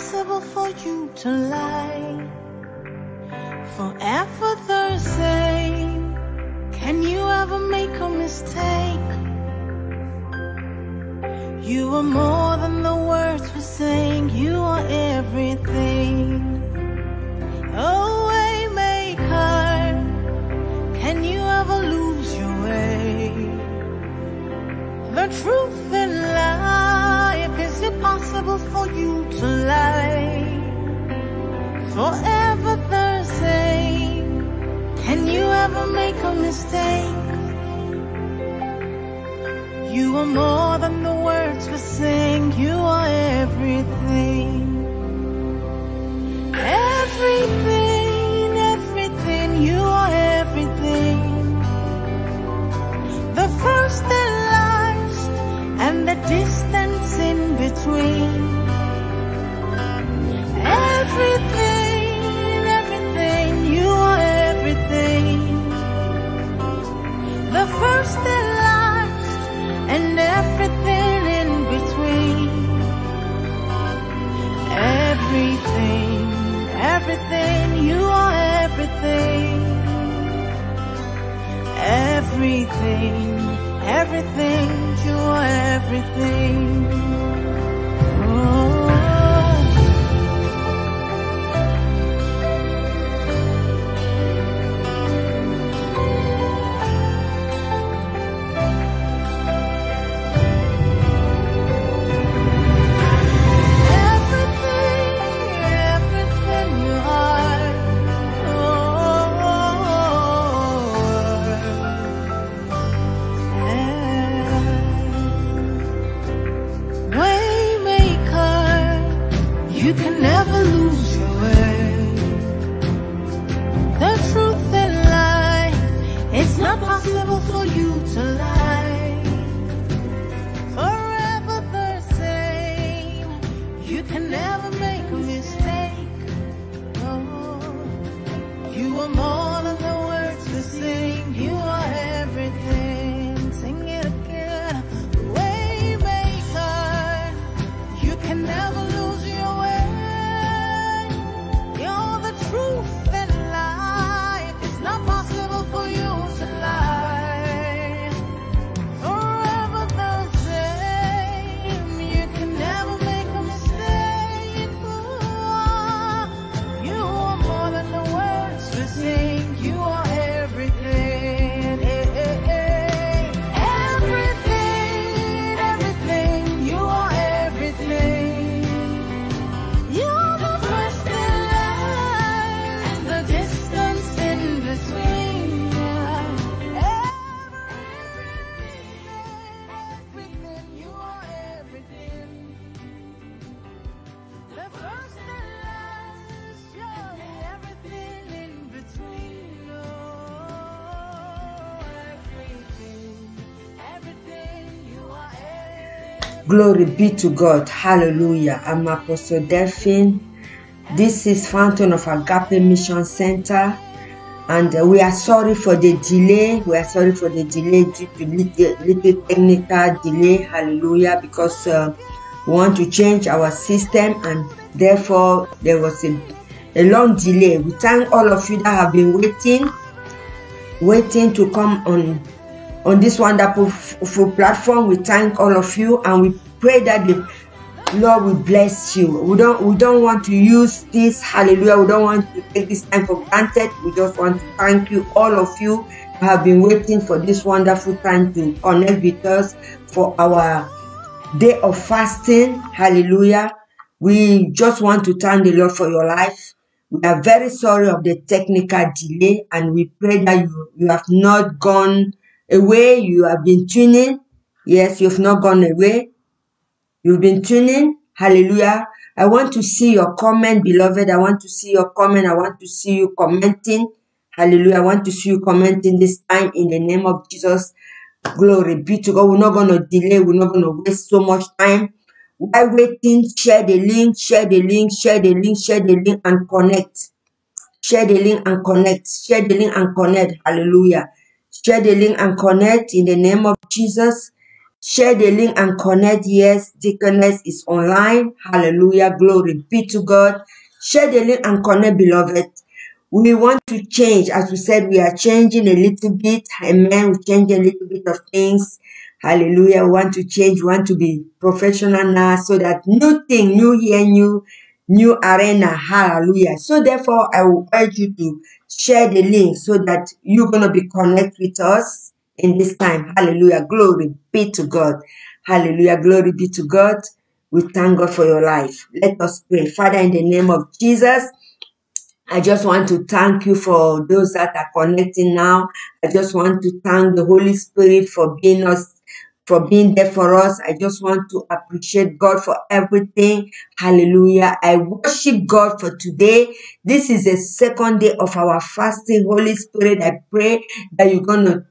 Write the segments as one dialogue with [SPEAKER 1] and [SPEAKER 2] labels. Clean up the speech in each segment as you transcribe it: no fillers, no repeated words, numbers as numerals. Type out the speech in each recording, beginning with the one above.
[SPEAKER 1] possible for you to lie? Forever the same. Can you ever make a mistake? You are more than the words we're saying. You are everything. Oh, waymaker, can you ever lose your way? The truth in life, is it possible for you to lie? Forever the same. Can you ever make a mistake? You are more than the words we sing. You are everything. Everything, everything. You are everything. The first and last, and the distance in between. Everything, everything. You are everything. The first and last, and everything in between. Everything, everything. You are everything. Everything, everything. You are everything. Oh. You can never lose your way. The truth in life, it's not possible for you to lie. Forever the same. You can never make a mistake. Oh, you are more than the words we sing. You are everything. Sing it again. Waymaker, you can never lose your way. Truth in life, it's not possible for you to lie. Forever the same. You can never make a mistake. You are more than the words we sing. You are everything. Everything, everything. You are everything. You're the first and last, the distance in between. Everything, you are everything. The first and last, you're everything in between. Oh, everything, everything, you are everything.
[SPEAKER 2] Glory be to God. Hallelujah. I'm Apostle Delphine. This is Fountain of Agape Mission Center. And we are sorry for the delay. We are sorry for the delay due to little technical delay. Hallelujah. Because we want to change our system, and therefore there was a long delay. We thank all of you that have been waiting to come on this wonderful platform. We thank all of you, and we pray that the Lord will bless you. We don't want to use this, hallelujah, we don't want to take this time for granted. We just want to thank you, all of you who have been waiting for this wonderful time to connect with us for our day of fasting. Hallelujah. We just want to thank the Lord for your life. We are very sorry of the technical delay, and we pray that you have not gone away. You have been tuning. Yes, you have not gone away. You've been tuning. Hallelujah. I want to see your comment, beloved. I want to see your comment. I want to see you commenting. Hallelujah. I want to see you commenting this time in the name of Jesus. Glory be to God. We're not going to delay. We're not going to waste so much time. While waiting, share the link, share the link, share the link, share the link, and connect. Share the link and connect. Share the link and connect. Hallelujah. Share the link and connect in the name of Jesus. Share the link and connect. Yes, Deaconess is online. Hallelujah. Glory be to God. Share the link and connect, beloved. We want to change. As we said, we are changing a little bit. Amen. We change a little bit of things. Hallelujah. We want to change. We want to be professional now so that new thing, new year, new arena. Hallelujah. So therefore, I will urge you to share the link so that you're going to be connected with us in this time. Hallelujah. Glory be to God. Hallelujah. Glory be to God. We thank God for your life. Let us pray. Father, in the name of Jesus, I just want to thank you for those that are connecting now. I just want to thank the Holy Spirit for being there for us. I just want to appreciate God for everything. Hallelujah. I worship God for today. This is the second day of our fasting. Holy Spirit, I pray that you're going to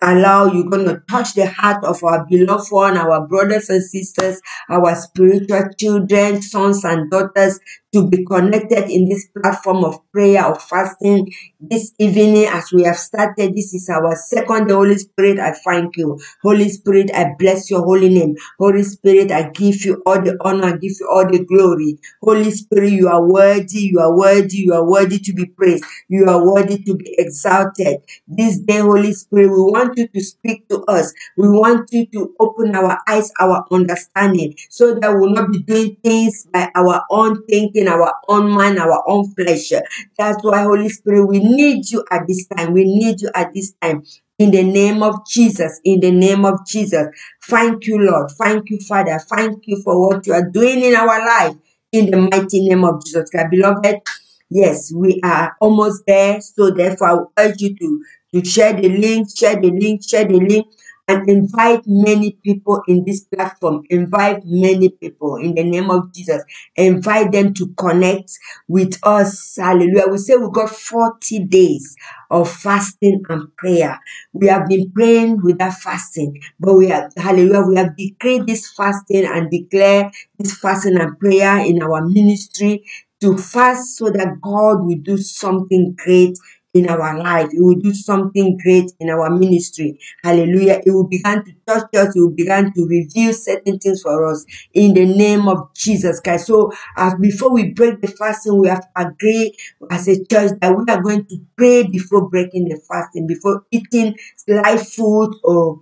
[SPEAKER 2] you're going to touch the heart of our beloved one, our brothers and sisters, our spiritual children, sons and daughters, to be connected in this platform of prayer, of fasting this evening as we have started. This is our second day. Holy Spirit, I thank you. Holy Spirit, I bless your holy name. Holy Spirit, I give you all the honor, I give you all the glory. Holy Spirit, you are worthy, you are worthy, you are worthy to be praised. You are worthy to be exalted. This day, Holy Spirit, we want you to speak to us. We want you to open our eyes, our understanding, so that we'll not be doing things by our own thinking, our own mind, our own flesh. That's why, Holy Spirit, we need you at this time. We need you at this time. In the name of Jesus, in the name of Jesus. Thank you, Lord. Thank you, Father. Thank you for what you are doing in our life. In the mighty name of Jesus Christ. Beloved, yes, we are almost there. So therefore, I will urge you to share the link, share the link, share the link, and invite many people in this platform. Invite many people in the name of Jesus. Invite them to connect with us. Hallelujah. We say we got 40 days of fasting and prayer. We have been praying without fasting, but we have, hallelujah, we have decreed this fasting and declare this fasting and prayer in our ministry to fast so that God will do something great in our life. It will do something great in our ministry. Hallelujah. It will begin to touch us. It will begin to reveal certain things for us in the name of Jesus Christ. So as before we break the fasting, we have agreed as a church that we are going to pray before breaking the fasting, before eating light food or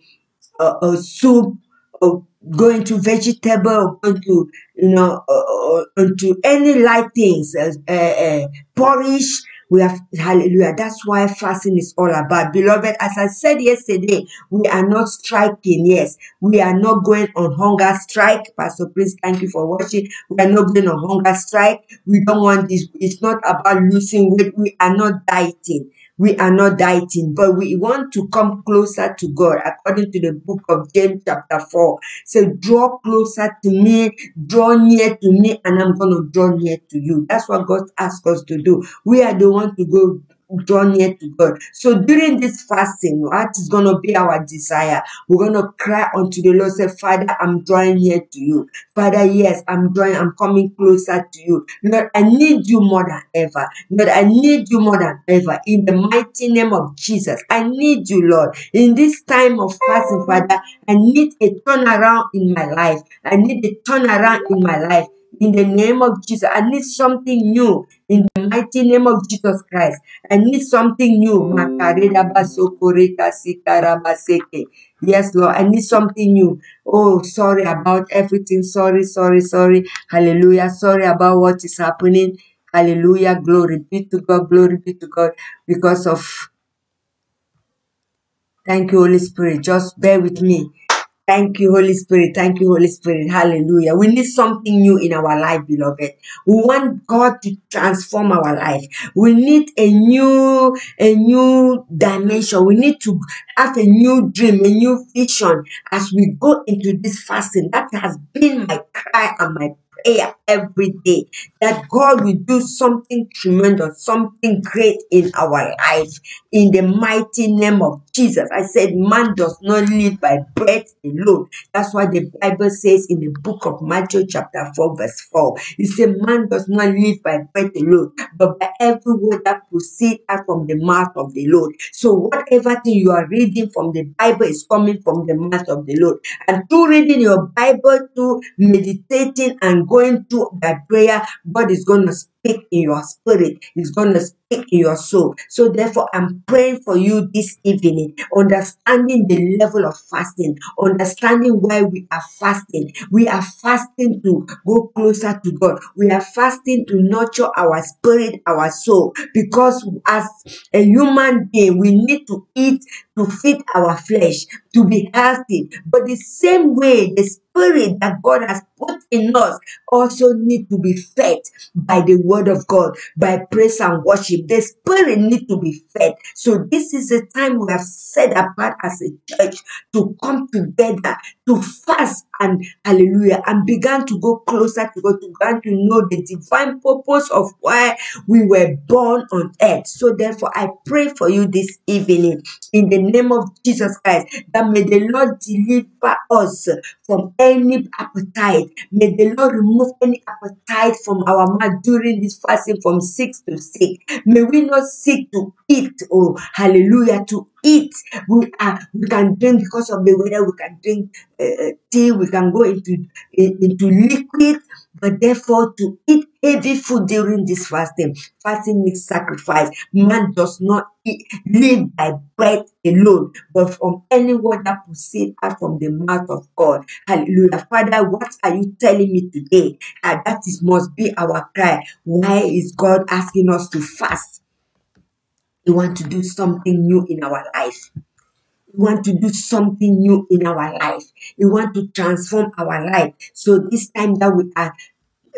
[SPEAKER 2] soup, or going to vegetable, or going to, into any light things, porridge. We have, hallelujah. That's why fasting is all about. Beloved, as I said yesterday, we are not striking. Yes, we are not going on hunger strike. Pastor Prince, thank you for watching. We are not going on hunger strike. We don't want this. It's not about losing weight. We are not dieting. We are not dieting, but we want to come closer to God according to the book of James chapter 4. So draw closer to me, draw near to me, and I'm going to draw near to you. That's what God asks us to do. We are the one to go draw near to God. So during this fasting, what is going to be our desire? We're going to cry unto the Lord, say, Father, I'm drawing near to you. Father, yes, I'm coming closer to you. Lord, I need you more than ever. Lord, I need you more than ever. In the mighty name of Jesus, I need you, Lord. In this time of fasting, Father, I need a turnaround in my life. I need a turnaround in my life. In the name of Jesus, I need something new. In the mighty name of Jesus Christ, I need something new. Yes, Lord, I need something new. Oh, sorry about everything. Sorry. Hallelujah. Sorry about what is happening. Hallelujah. Glory be to God. Glory be to God. Because of, thank you, Holy Spirit. Just bear with me. Thank you, Holy Spirit. Thank you, Holy Spirit. Hallelujah. We need something new in our life, beloved. We want God to transform our life. We need a new dimension. We need to have a new dream, a new vision as we go into this fasting. That has been my cry and my prayer every day that God will do something tremendous, something great in our life. In the mighty name of Jesus. I said, man does not live by bread alone. That's what the Bible says in the book of Matthew chapter 4 verse 4. It says, man does not live by bread alone, but by every word that proceeds out from the mouth of the Lord. So whatever thing you are reading from the Bible is coming from the mouth of the Lord. And through reading your Bible, through meditating and going through that prayer, God is going to speak in your spirit. He's going to speak in your soul. So therefore, I'm praying for you this evening, understanding the level of fasting, understanding why we are fasting. We are fasting to go closer to God. We are fasting to nurture our spirit, our soul, because as a human being, we need to eat to feed our flesh, to be healthy. But the same way, the spirit that God has put in us also need to be fed by the word of God, by praise and worship. The spirit need to be fed. So this is a time we have set apart as a church to come together, to fast and hallelujah, and began to go closer to God, to begin to know the divine purpose of why we were born on earth. So therefore, I pray for you this evening in the name of Jesus Christ, that may the Lord deliver us from any appetite. May the Lord remove any appetite from our mouth during this fasting from 6 to 6. May we not seek to eat, oh hallelujah, to eat. We can drink because of the weather. We can drink tea. We can go into liquid. But therefore, to eat heavy food during this fasting needs sacrifice. Man does not live by bread alone, but from any word that proceeds out from the mouth of God. Hallelujah. Father, what are you telling me today? That is must be our cry. Why is God asking us to fast? We want to do something new in our life. We want to do something new in our life. We want to transform our life. So this time that we are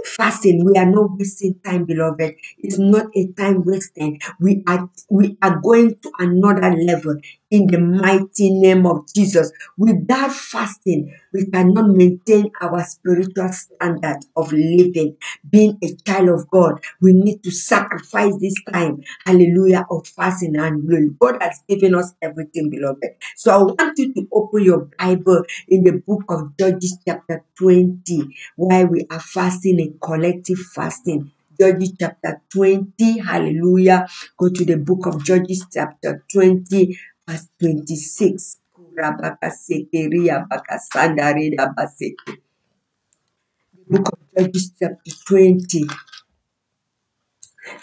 [SPEAKER 2] fasting, we are not wasting time, beloved. It's not a time wasted. We are going to another level in the mighty name of Jesus. Without fasting, we cannot maintain our spiritual standard of living. Being a child of God, we need to sacrifice this time, hallelujah, of fasting and glory. God has given us everything, beloved. So I want you to open your Bible in the book of Judges chapter 20, while we are fasting a collective fasting. Judges chapter 20, hallelujah. Go to the book of Judges chapter 20, verse 26. Book of Judges chapter 20.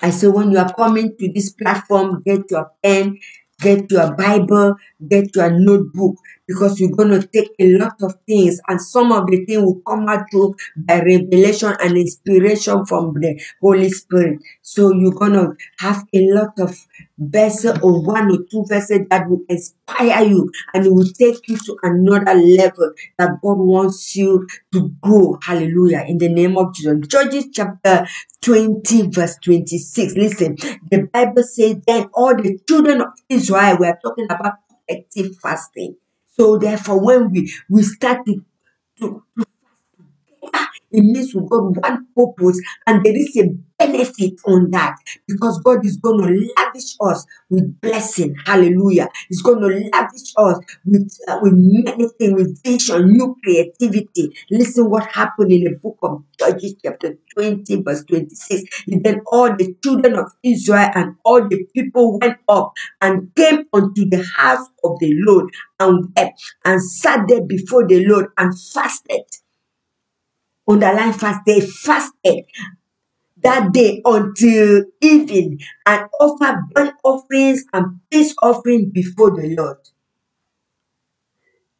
[SPEAKER 2] I say, when you are coming to this platform, get your pen, get your Bible, get your notebook, because you're going to take a lot of things, and some of the things will come out through by revelation and inspiration from the Holy Spirit. So you're going to have a lot of verses or one or two verses that will inspire you, and it will take you to another level that God wants you to grow. Hallelujah. In the name of Jesus. Judges chapter 20 verse 26. Listen, the Bible says, then all the children of Israel, we are talking about collective fasting. So therefore, when we start to it means we've got one purpose, and there is a benefit on that, because God is going to lavish us with blessing. Hallelujah. He's going to lavish us with many things, with vision, new creativity. Listen what happened in the book of Judges chapter 20 verse 26. Then all the children of Israel and all the people went up and came unto the house of the Lord and wept and sat there before the Lord and fasted. Underline fast. They fasted that day until evening and offered burnt offerings and peace offering before the Lord.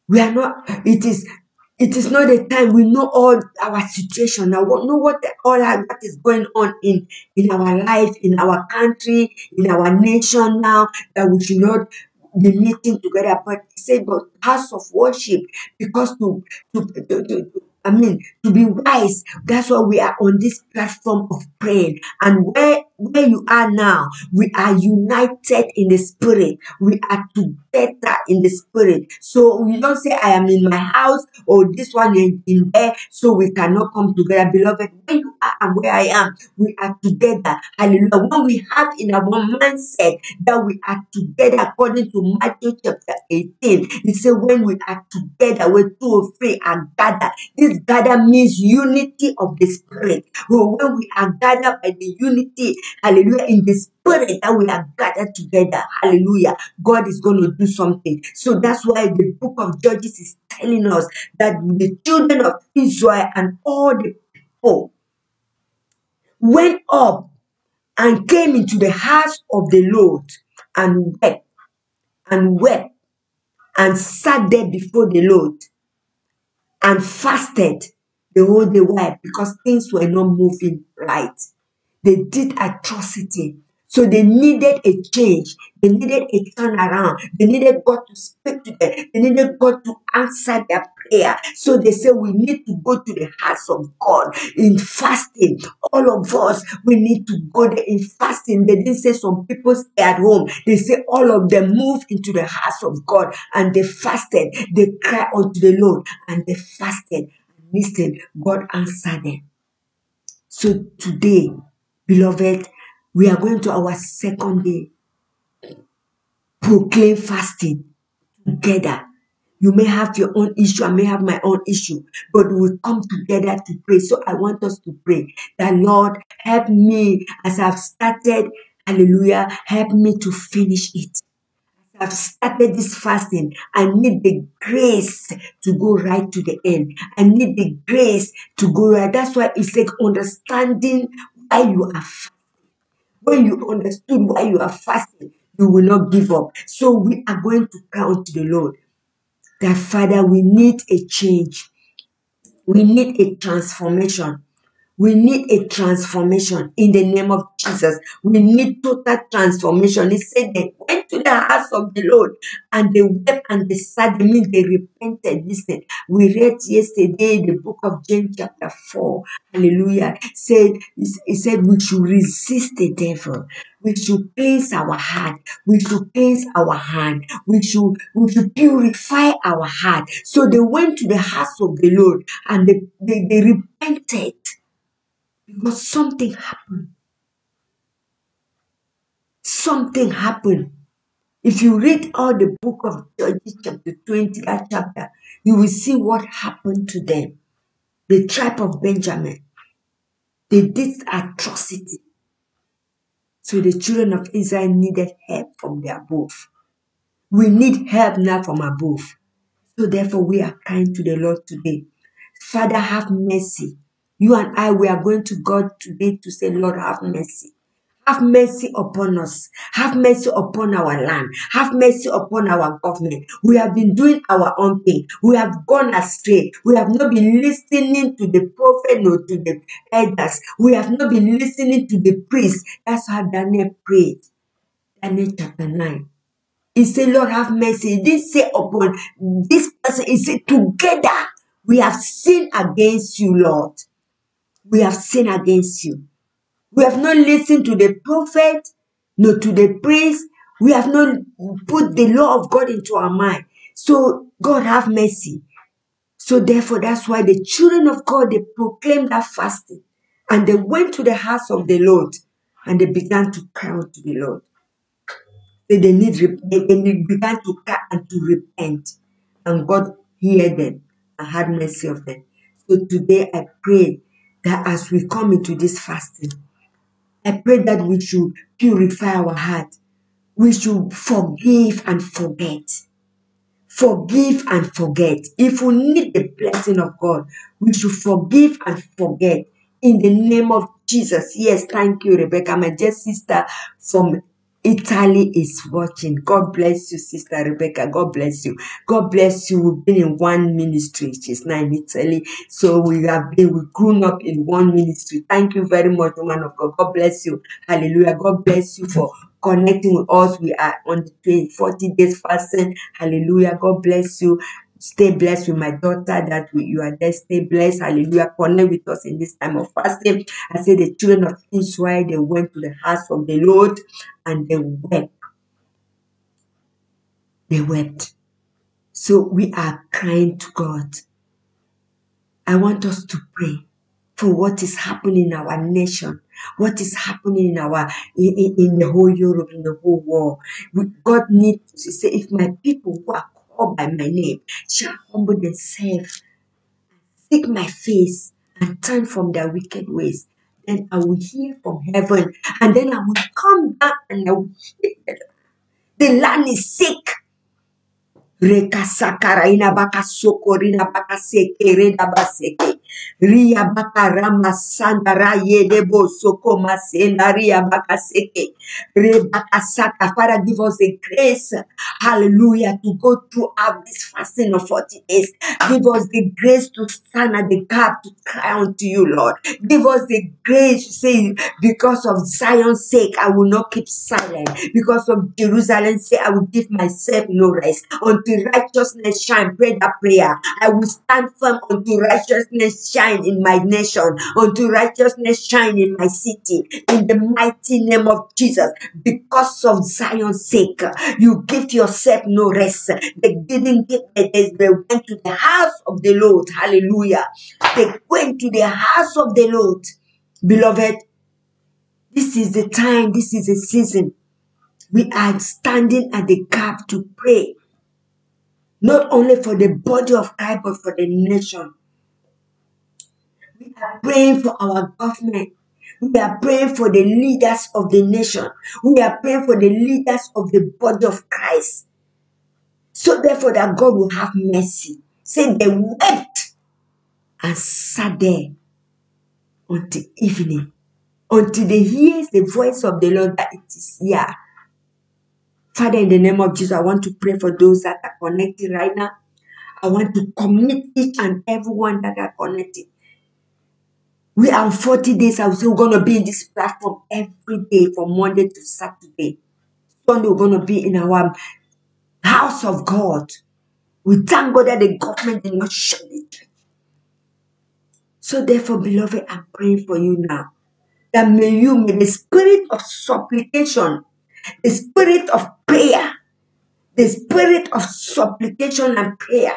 [SPEAKER 2] We are not, it is not a time we know all our situation now. We know what all that is going on in our life, in our country, in our nation now, that we should not be meeting together. But say, but house of worship, because to be wise, that's why we are on this platform of praying. And where where you are now, we are united in the spirit. We are together in the spirit. So we don't say, I am in my house or this one is in there, so we cannot come together. Beloved, where you are and where I am, we are together. Hallelujah. When we have in our mindset that we are together, according to Matthew chapter 18, he said, when we are together, where 2 or 3 are gathered. This gather means unity of the spirit. Well, when we are gathered by the unity, hallelujah, in the spirit that we are gathered together, hallelujah, God is going to do something. So that's why the book of Judges is telling us that the children of Israel and all the people went up and came into the house of the Lord and wept and sat there before the Lord and fasted the whole day. Why? Because things were not moving right. They did atrocity. So they needed a change. They needed a turnaround. They needed God to speak to them. They needed God to answer their prayer. So they said, we need to go to the house of God in fasting. All of us, we need to go there in fasting. They didn't say some people stay at home. They say all of them moved into the house of God and they fasted. They cried unto the Lord and they fasted. Listen, God answered them. So today, beloved, we are going to our second day. Proclaim fasting together. You may have your own issue, I may have my own issue, but we will come together to pray. So I want us to pray that, Lord, help me as I've started. Hallelujah. Help me to finish it. I've started this fasting. I need the grace to go right to the end. I need the grace to go right. That's why it's like understanding why you are fasting. When you understood why you are fasting, you will not give up. So we are going to cry unto the Lord that, Father, we need a change. We need a transformation. We need a transformation in the name of Jesus. We need total transformation. He said they went to the house of the Lord and they wept and they sat. They mean they repented. Listen, we read yesterday the book of James chapter 4. Hallelujah. He said we should resist the devil. We should cleanse our heart. We should cleanse our hand. We should purify our heart. So they went to the house of the Lord and they repented. Because something happened. Something happened. If you read all the book of Judges chapter 20, that chapter, you will see what happened to them. The tribe of Benjamin. They did atrocity. So the children of Israel needed help from the above. We need help now from above. So therefore we are crying to the Lord today. Father, have mercy. You and I, we are going to God today to say, Lord, have mercy. Have mercy upon us. Have mercy upon our land. Have mercy upon our government. We have been doing our own thing. We have gone astray. We have not been listening to the prophet nor to the elders. We have not been listening to the priest. That's how Daniel prayed. Daniel chapter 9. He said, Lord, have mercy. He didn't say upon this person. He said, together we have sinned against you, Lord. We have sinned against you. We have not listened to the prophet, nor to the priest. We have not put the law of God into our mind. So, God have mercy. So, therefore, that's why the children of God, they proclaimed that fasting. And they went to the house of the Lord. And they began to cry out to the Lord. They began to cry and to repent. And God heard them and had mercy of them. So, today I pray that as we come into this fasting, I pray that we should purify our heart. We should forgive and forget. Forgive and forget. If we need the blessing of God, we should forgive and forget. In the name of Jesus. Yes, thank you, Rebecca. My dear sister from Italy is watching. God bless you, Sister Rebecca. God bless you. God bless you. We've been in one ministry. She's now in Italy. So we've grown up in one ministry. Thank you very much, woman of God. God bless you. Hallelujah. God bless you for connecting with us. We are on the 40 days fasting. Hallelujah. God bless you. Stay blessed with my daughter that you are there. Stay blessed. Hallelujah. Connect with us in this time of fasting. I say the children of Israel, they went to the house of the Lord and they wept. They wept. So we are crying to God. I want us to pray for what is happening in our nation, what is happening in the whole Europe, in the whole world. God needs to say, if my people who are called by my name shall humble themselves, seek my face, and turn from their wicked ways, then I will hear from heaven, and then I will come down and I will heal them. The land is sick. Reka sakara ina baka soko rina baka seke reda baseke ria baka rama sandara yedebo soko masenda ria baka seke re baka saka. Father, give us the grace, hallelujah, to go throughout this fasting of 40 days. Give us the grace to stand at the gap to cry unto you, Lord. Give us the grace to say, because of Zion's sake, I will not keep silent. Because of Jerusalem's sake, I will give myself no rest. Until righteousness shine, pray that prayer. I will stand firm until righteousness shine in my nation. Until righteousness shine in my city. In the mighty name of Jesus. Because of Zion's sake, you give yourself no rest. They didn't give it. They went to the house of the Lord. Hallelujah. They went to the house of the Lord. Beloved, this is the time, this is the season. We are standing at the gap to pray. Not only for the body of Christ, but for the nation. We are praying for our government. We are praying for the leaders of the nation. We are praying for the leaders of the body of Christ. So therefore that God will have mercy. Say they wept and sat there until evening. Until they hear the voice of the Lord that it is here. Father, in the name of Jesus, I want to pray for those that are connected right now. I want to commit each and everyone that are connected. We are 40 days. I we're going to be in this platform every day from Monday to Saturday. Sunday, we're going to be in our house of God. We thank God that the government did not shut the church. So therefore, beloved, I'm praying for you now. That may the spirit of supplication, the spirit of prayer, the spirit of supplication and prayer,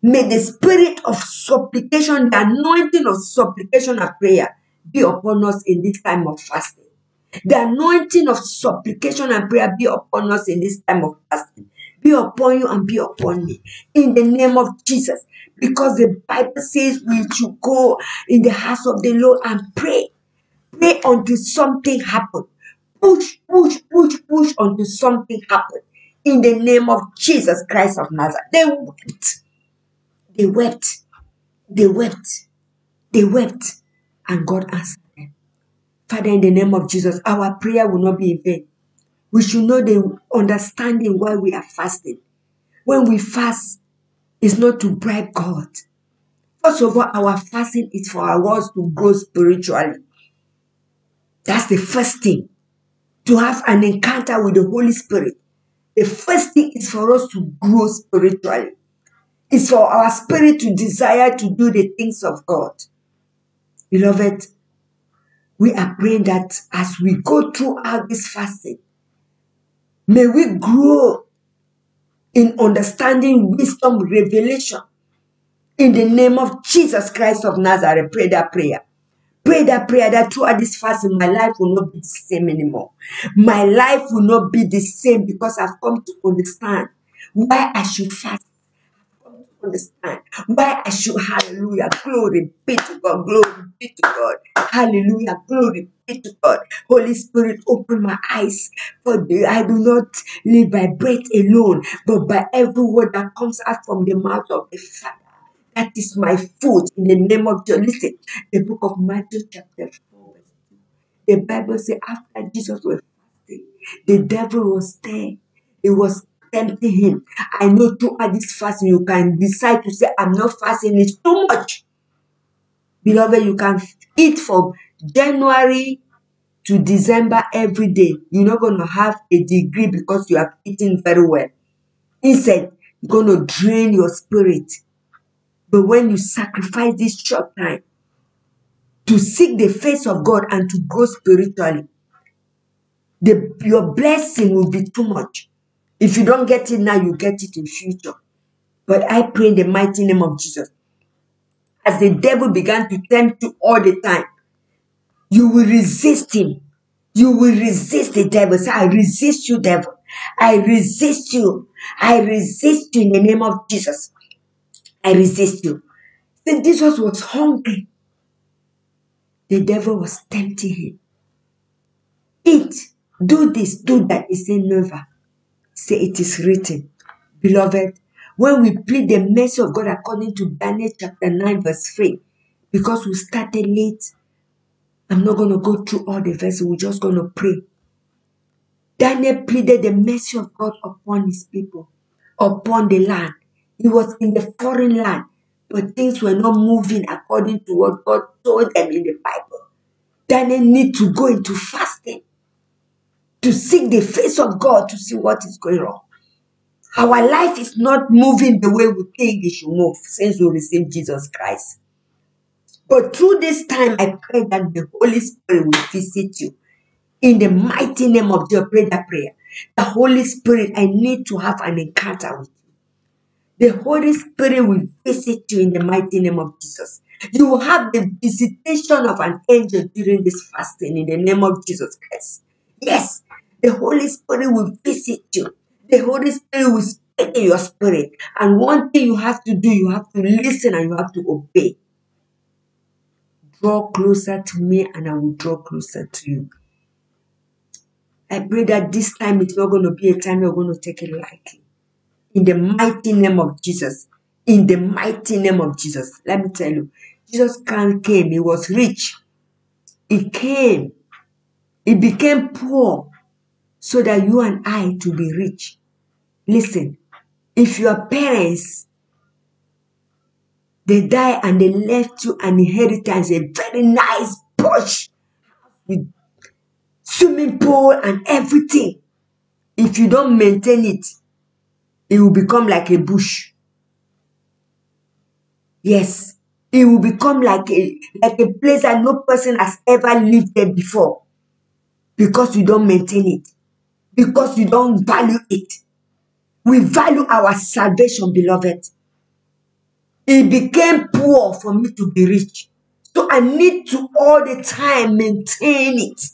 [SPEAKER 2] may the spirit of supplication, the anointing of supplication and prayer be upon us in this time of fasting. The anointing of supplication and prayer be upon us in this time of fasting. Be upon you and be upon me. In the name of Jesus. Because the Bible says we should go in the house of the Lord and pray. Pray until something happens. Push until something happens. In the name of Jesus Christ of Nazareth. They wept. They wept. They wept. They wept. And God answered them. Father, in the name of Jesus, our prayer will not be in vain. We should know the understanding why we are fasting. When we fast, it's not to bribe God. First of all, our fasting is for us to grow spiritually. That's the first thing. To have an encounter with the Holy Spirit. The first thing is for us to grow spiritually. It's for our spirit to desire to do the things of God. Beloved, we are praying that as we go throughout this fasting, may we grow in understanding, wisdom, revelation. In the name of Jesus Christ of Nazareth, pray that prayer. Pray that prayer that throughout this fasting, my life will not be the same anymore. My life will not be the same because I've come to understand why I should fast. Understand why I should, hallelujah, glory be to God, glory be to God, hallelujah, glory be to God. Holy Spirit, open my eyes, for I do not live by bread alone, but by every word that comes out from the mouth of the Father. That is my food in the name of Jesus. Listen, the book of Matthew chapter 4, verse 2. The Bible says after Jesus was fasting, the devil was there. It was tempting him. I know throughout this fasting, you can decide to say, I'm not fasting, it's too much. Beloved, you can eat from January to December every day. You're not going to have a degree because you have eaten very well. Instead, going to drain your spirit. But when you sacrifice this short time to seek the face of God and to grow spiritually, your blessing will be too much. If you don't get it now, you get it in future. But I pray in the mighty name of Jesus, as the devil began to tempt you all the time, you will resist him. You will resist the devil. Say, I resist you, devil. I resist you. I resist you in the name of Jesus. I resist you. Then Jesus was hungry. The devil was tempting him. Eat, do this, do that. He said, never. Say, it is written. Beloved, when we plead the mercy of God according to Daniel chapter 9 verse 3, because we started late, I'm not going to go through all the verses. We're just going to pray. Daniel pleaded the mercy of God upon his people, upon the land. He was in the foreign land, but things were not moving according to what God told them in the Bible. Daniel need to go into fasting to seek the face of God to see what is going on. Our life is not moving the way we think it should move since we received Jesus Christ. But through this time, I pray that the Holy Spirit will visit you. In the mighty name of Jesus, pray that prayer. The Holy Spirit, I need to have an encounter with you. The Holy Spirit will visit you in the mighty name of Jesus. You will have the visitation of an angel during this fasting in the name of Jesus Christ. Yes, the Holy Spirit will visit you. The Holy Spirit will speak in your spirit. And one thing you have to do, you have to listen and you have to obey. Draw closer to me and I will draw closer to you. I pray that this time it's not going to be a time you're going to take it lightly. In the mighty name of Jesus. In the mighty name of Jesus. Let me tell you, Jesus came. He was rich. He came. He became poor so that you and I to be rich. Listen, if your parents, they die and they left you an inheritance, a very nice Porsche with swimming pool and everything, if you don't maintain it, it will become like a bush. Yes, it will become like a place that no person has ever lived there before, because you don't maintain it, because you don't value it. We value our salvation, beloved. It became poor for me to be rich. So I need to all the time maintain it.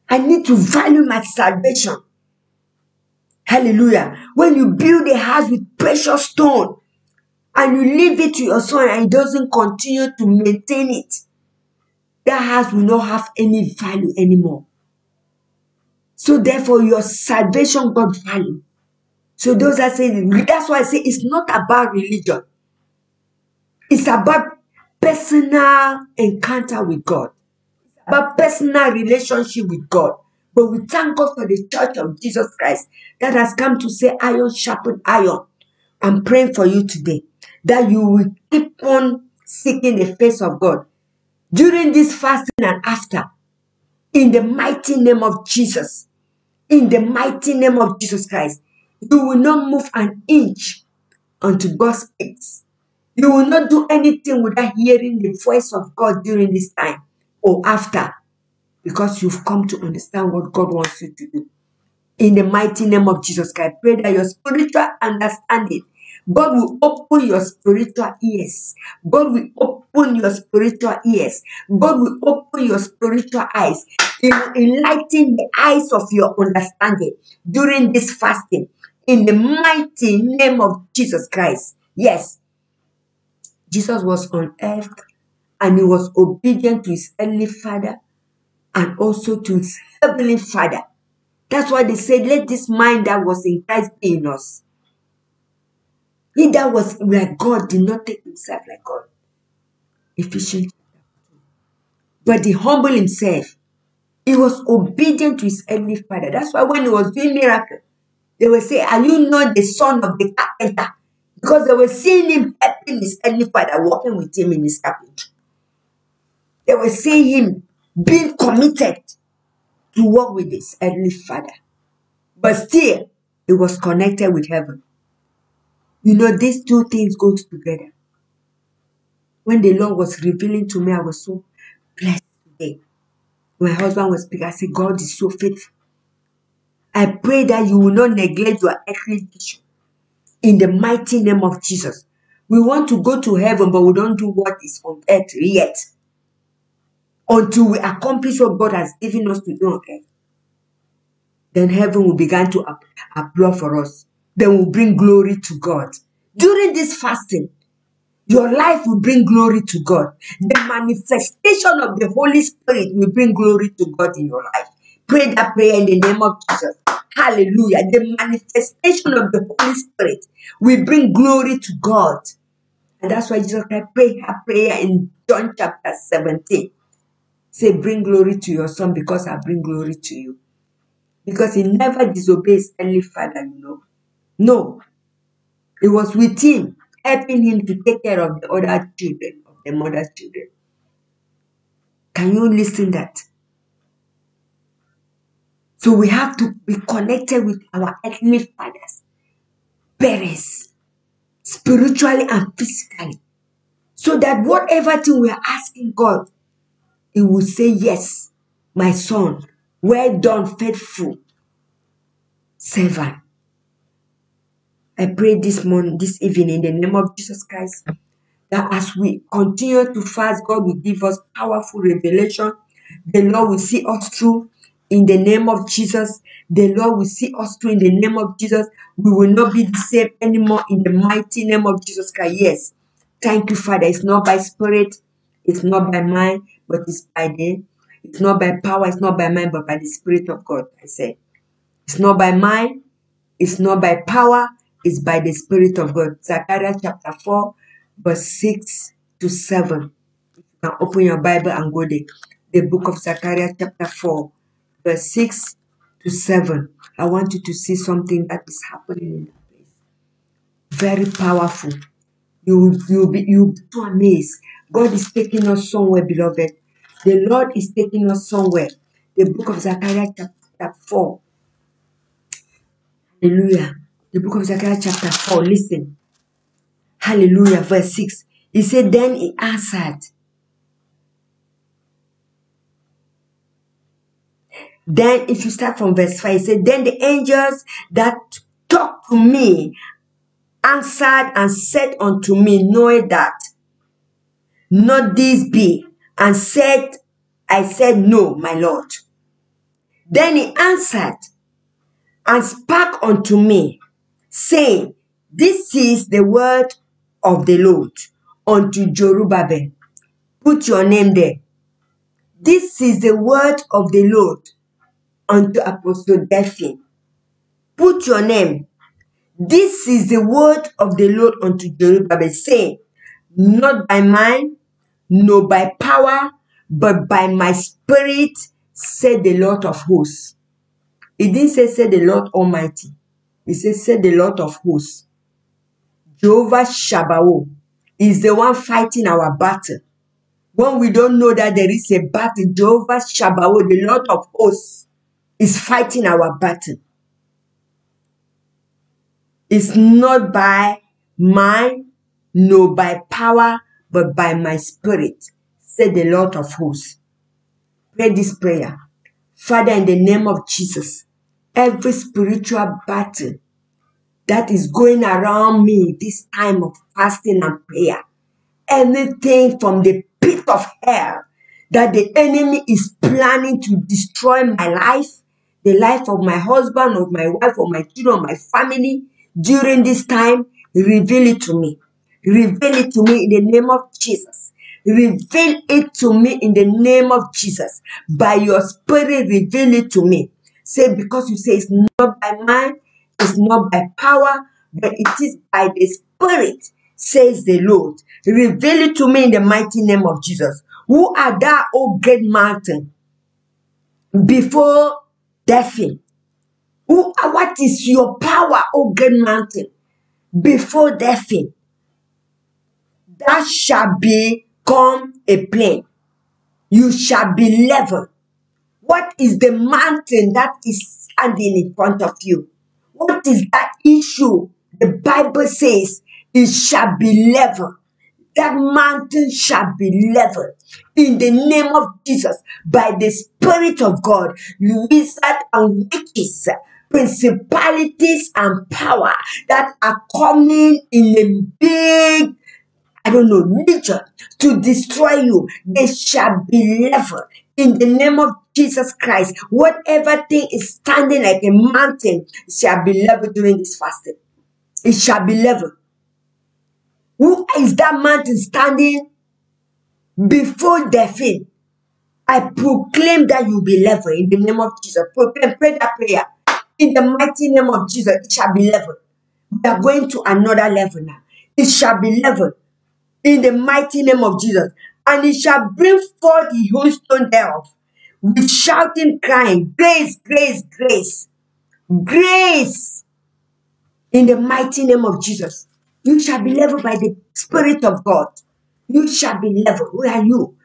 [SPEAKER 2] I need to value my salvation. Hallelujah. When you build a house with precious stone and you leave it to your son and he doesn't continue to maintain it, that house will not have any value anymore. So therefore, your salvation got value. So those are saying, that's why I say it's not about religion. It's about personal encounter with God. It's about personal relationship with God. But we thank God for the Church of Jesus Christ that has come to say iron sharpened iron. I'm praying for you today that you will keep on seeking the face of God during this fasting and after. In the mighty name of Jesus. In the mighty name of Jesus Christ. You will not move an inch unto God speaks. You will not do anything without hearing the voice of God during this time or after, because you've come to understand what God wants you to do. In the mighty name of Jesus Christ, I pray that your spiritual understanding, God will open your spiritual ears. God will open your spiritual ears. God will open your spiritual eyes. He will enlighten the eyes of your understanding during this fasting. In the mighty name of Jesus Christ. Yes. Jesus was on earth and he was obedient to his earthly father and also to his heavenly father. That's why they said, let this mind that was in Christ be in us. He that was like God did not take himself like God. Ephesians. But he humbled himself. He was obedient to his earthly father. That's why when he was doing miracles, they will say, are you not the son of the carpenter? Because they were seeing him helping his earthly father, working with him in his carpentry. They were seeing him being committed to work with his earthly father. But still, he was connected with heaven. You know, these two things goes together. When the Lord was revealing to me, I was so blessed today. My husband was speaking. I said, God is so faithful. I pray that you will not neglect your earthly vision in the mighty name of Jesus. We want to go to heaven, but we don't do what is on earth yet until we accomplish what God has given us to do on earth. Then heaven will begin to applaud for us. Then we'll bring glory to God. During this fasting, your life will bring glory to God. The manifestation of the Holy Spirit will bring glory to God in your life. Pray that prayer in the name of Jesus. Hallelujah. The manifestation of the Holy Spirit will bring glory to God. And that's why Jesus Christ prayed a prayer in John chapter 17. Say, bring glory to your son because I bring glory to you. Because he never disobeys any father, you know. No. It was with him, helping him to take care of the other children, of the mother's children. Can you listen that? So we have to be connected with our earthly fathers, parents, spiritually and physically. So that whatever thing we are asking God, He will say, yes, my son, well done, faithful servant. I pray this evening in the name of Jesus Christ, that as we continue to fast, God will give us powerful revelation. The Lord will see us through in the name of Jesus. The Lord will see us through in the name of Jesus. We will not be the same anymore in the mighty name of Jesus Christ. Yes. Thank you, Father. It's not by spirit, it's not by mind, but it's not by power, it's not by mind, but by the Spirit of God. I say, it's not by mind, it's not by power, it's by the Spirit of God. Zechariah chapter 4, verse 6 to 7. You can open your Bible and go there. The book of Zechariah chapter 4, verse 6 to 7. I want you to see something that is happening in that place. Very powerful. You'll be so amazed. God is taking us somewhere, beloved. The Lord is taking us somewhere. The book of Zechariah chapter 4. Hallelujah. The book of Zechariah chapter 4. Listen. Hallelujah. Verse 6. He said, then he answered. Then if you start from verse 5, he said, then the angels that talked to me answered and said unto me, know that not this be. And said, I said, no, my Lord. Then he answered and spake unto me, saying, this is the word of the Lord unto Zerubbabel. Put your name there. This is the word of the Lord unto Apostle Delphine. Put your name. This is the word of the Lord unto Zerubbabel, saying, not by mind, nor by power, but by my spirit, said the Lord of hosts. It didn't say the Lord Almighty. It said the Lord of hosts. Jehovah Shabbaoth is the one fighting our battle. When we don't know that there is a battle, Jehovah Shabbaoth, the Lord of hosts, is fighting our battle. It's not by mind, nor by power, but by my spirit, said the Lord of hosts. Pray this prayer. Father, in the name of Jesus, every spiritual battle that is going around me this time of fasting and prayer, anything from the pit of hell that the enemy is planning to destroy my life, the life of my husband, of my wife, of my children, of my family, during this time, reveal it to me. Reveal it to me in the name of Jesus. Reveal it to me in the name of Jesus. By your spirit, reveal it to me. Say, because you say it's not by mind, it's not by power, but it is by the Spirit, says the Lord. Reveal it to me in the mighty name of Jesus. Who are thou, O great mountain, before Delphine? What is your power, O great mountain, before Delphine? That shall become a plain. You shall be level. What is the mountain that is standing in front of you? What is that issue The Bible says it shall be leveled. That mountain shall be leveled in the name of Jesus by the Spirit of God. Wizards and witches, principalities and power that are coming in a big, legion to destroy you, they shall be leveled in the name of Jesus Christ. Whatever thing is standing like a mountain shall be leveled during this fasting. It shall be leveled. Who is that mountain standing before their feet? I proclaim that you will be leveled in the name of Jesus. Proclaim, pray that prayer. In the mighty name of Jesus, it shall be leveled. We are going to another level now. It shall be leveled in the mighty name of Jesus. And it shall bring forth the whole stone thereof with shouting, crying, grace, grace, grace, grace. In the mighty name of Jesus, you shall be leveled by the Spirit of God. You shall be leveled. Where are you?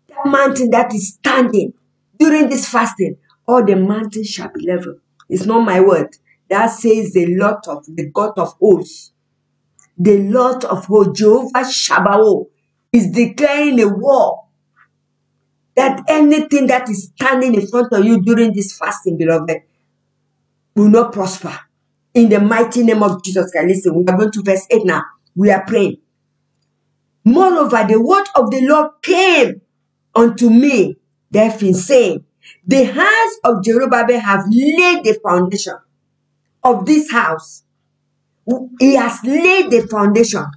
[SPEAKER 2] That mountain that is standing during this fasting, all the mountains shall be leveled. It's not my word. That says the God of hosts. The Lord of hosts, Jehovah Shabbaoth, is declaring a war that anything that is standing in front of you during this fasting, beloved, will not prosper. In the mighty name of Jesus Christ. Listen, we are going to verse 8 now. We are praying. Moreover, the word of the Lord came unto me, therefore saying, the hands of Zerubbabel have laid the foundation of this house. He has laid the foundation.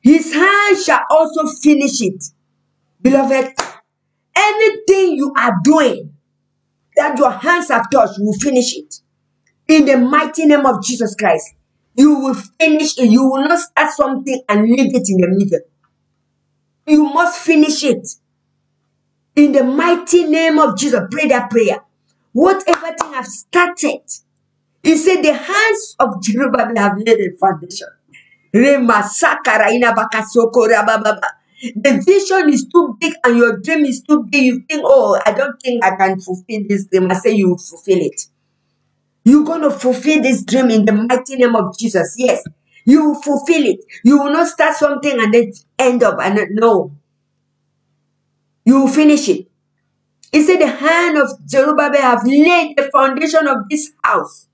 [SPEAKER 2] His hand shall also finish it. Beloved, anything you are doing that your hands have touched, you will finish it. In the mighty name of Jesus Christ, you will finish it. You will not start something and leave it in the middle. You must finish it. In the mighty name of Jesus, pray that prayer. Whatever thing I've started, he said the hands of Zerubbabel have laid a foundation. The vision is too big and your dream is too big. You think, oh, I don't think I can fulfill this dream. I say you will fulfill it. You're going to fulfill this dream in the mighty name of Jesus. Yes, you will fulfill it. You will not start something and then end up. No. You will finish it. He said the hand of Zerubbabel have laid the foundation of this house.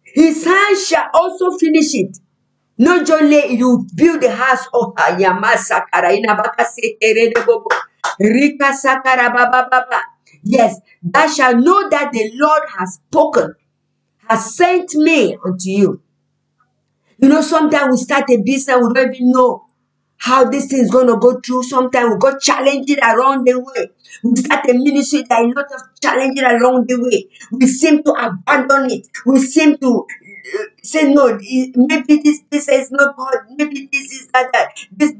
[SPEAKER 2] His hand shall also finish it. Not only you build the house of yes, thou shalt know that the Lord has spoken, has sent me unto you. You know, sometimes we start a business, we don't even know how this thing is going to go through. Sometimes we got challenged along the way. We start a ministry, there are a lot of challenges along the way. We seem to abandon it. We seem to say, no, maybe this is not God. Maybe this is that. This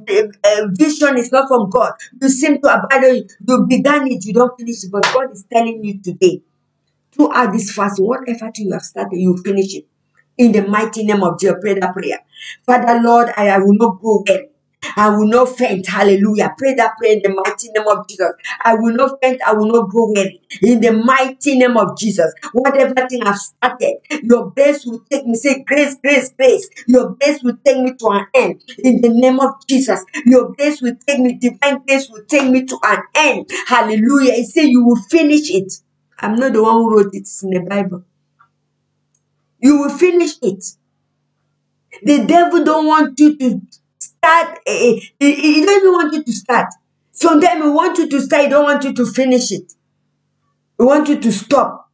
[SPEAKER 2] vision is not from God. You seem to abandon it. You began it, you don't finish it. But God is telling you today, throughout this fast, whatever thing you have started, you finish it. In the mighty name of Jesus, pray that prayer. Father, Lord, I will not grow weary. I will not faint. Hallelujah. Pray that prayer in the mighty name of Jesus. I will not faint. I will not grow weary. In the mighty name of Jesus. Whatever thing I've started, your grace will take me. Say grace, grace, grace. Your grace will take me to an end. In the name of Jesus. Your grace will take me. Divine grace will take me to an end. Hallelujah. He said you will finish it. I'm not the one who wrote it. It's in the Bible. You will finish it. The devil don't want you to start. He don't even want you to start. Sometimes he wants you to start. He don't want you to finish it. He wants you to stop.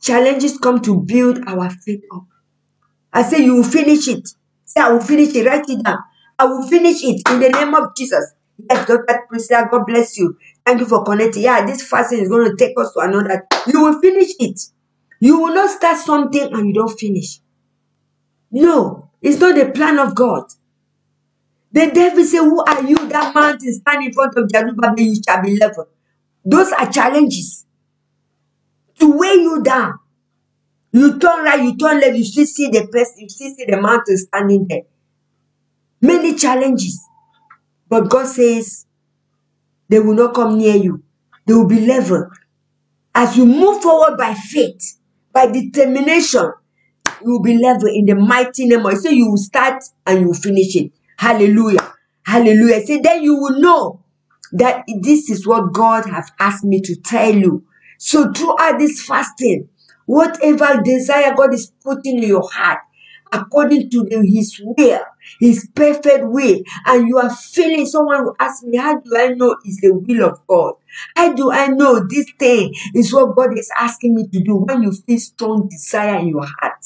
[SPEAKER 2] Challenges come to build our faith up. I say you will finish it. Say I will finish it. Write it down. I will finish it in the name of Jesus. Yes, Dr. Priscilla, God bless you. Thank you for connecting. Yeah, this fasting is going to take us to another. You will finish it. You will not start something and you don't finish. No, it's not the plan of God. The devil say, who are you? That mountain stand in front of Zerubbabel, you shall be leveled. Those are challenges to weigh you down. You turn right, you turn left, you still see the person, you still see the mountain standing there. Many challenges. But God says, they will not come near you. They will be leveled. As you move forward by faith, by determination, you will be level in the mighty name of. So you will start and you will finish it. Hallelujah. Hallelujah. So then you will know that this is what God has asked me to tell you. So throughout this fasting, whatever desire God is putting in your heart, according to His will, His perfect way, and you are feeling, someone will ask me, how do I know it's the will of God? How do I know this thing is what God is asking me to do? When you feel strong desire in your heart,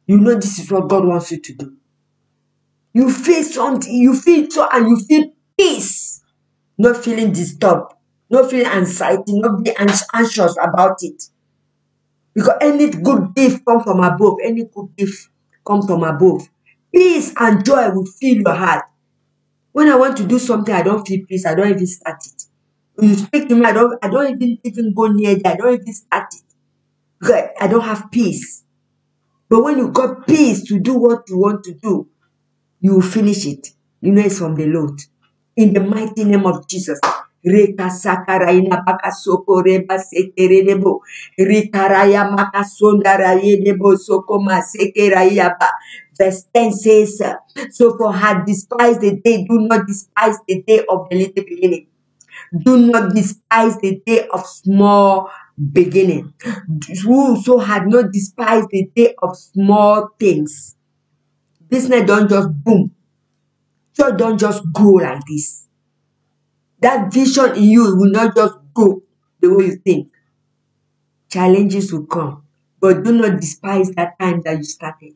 [SPEAKER 2] you know this is what God wants you to do. You feel something, you feel so, and you feel peace. Not feeling disturbed, not feeling anxiety, not being anxious about it. Because any good gift comes from above. Any good gift comes from above. Peace and joy will fill your heart. When I want to do something, I don't feel peace. I don't even start it. When you speak to me, I don't even go near that. I don't even start it. Because I don't have peace. But when you got peace to do what you want to do, you will finish it. You know it's from the Lord. In the mighty name of Jesus. Reka sakaraina baka soko reba sekerebo. Rikaraya makasonda rayedebo soko masekeraya ba. Verse 10 says, so for her despise the day, do not despise the day of the little beginning. Do not despise the day of small beginning. Whoso had not despised the day of small things. Business don't just boom. Church don't just grow like this. That vision in you will not just go the way you think. Challenges will come. But do not despise that time that you started.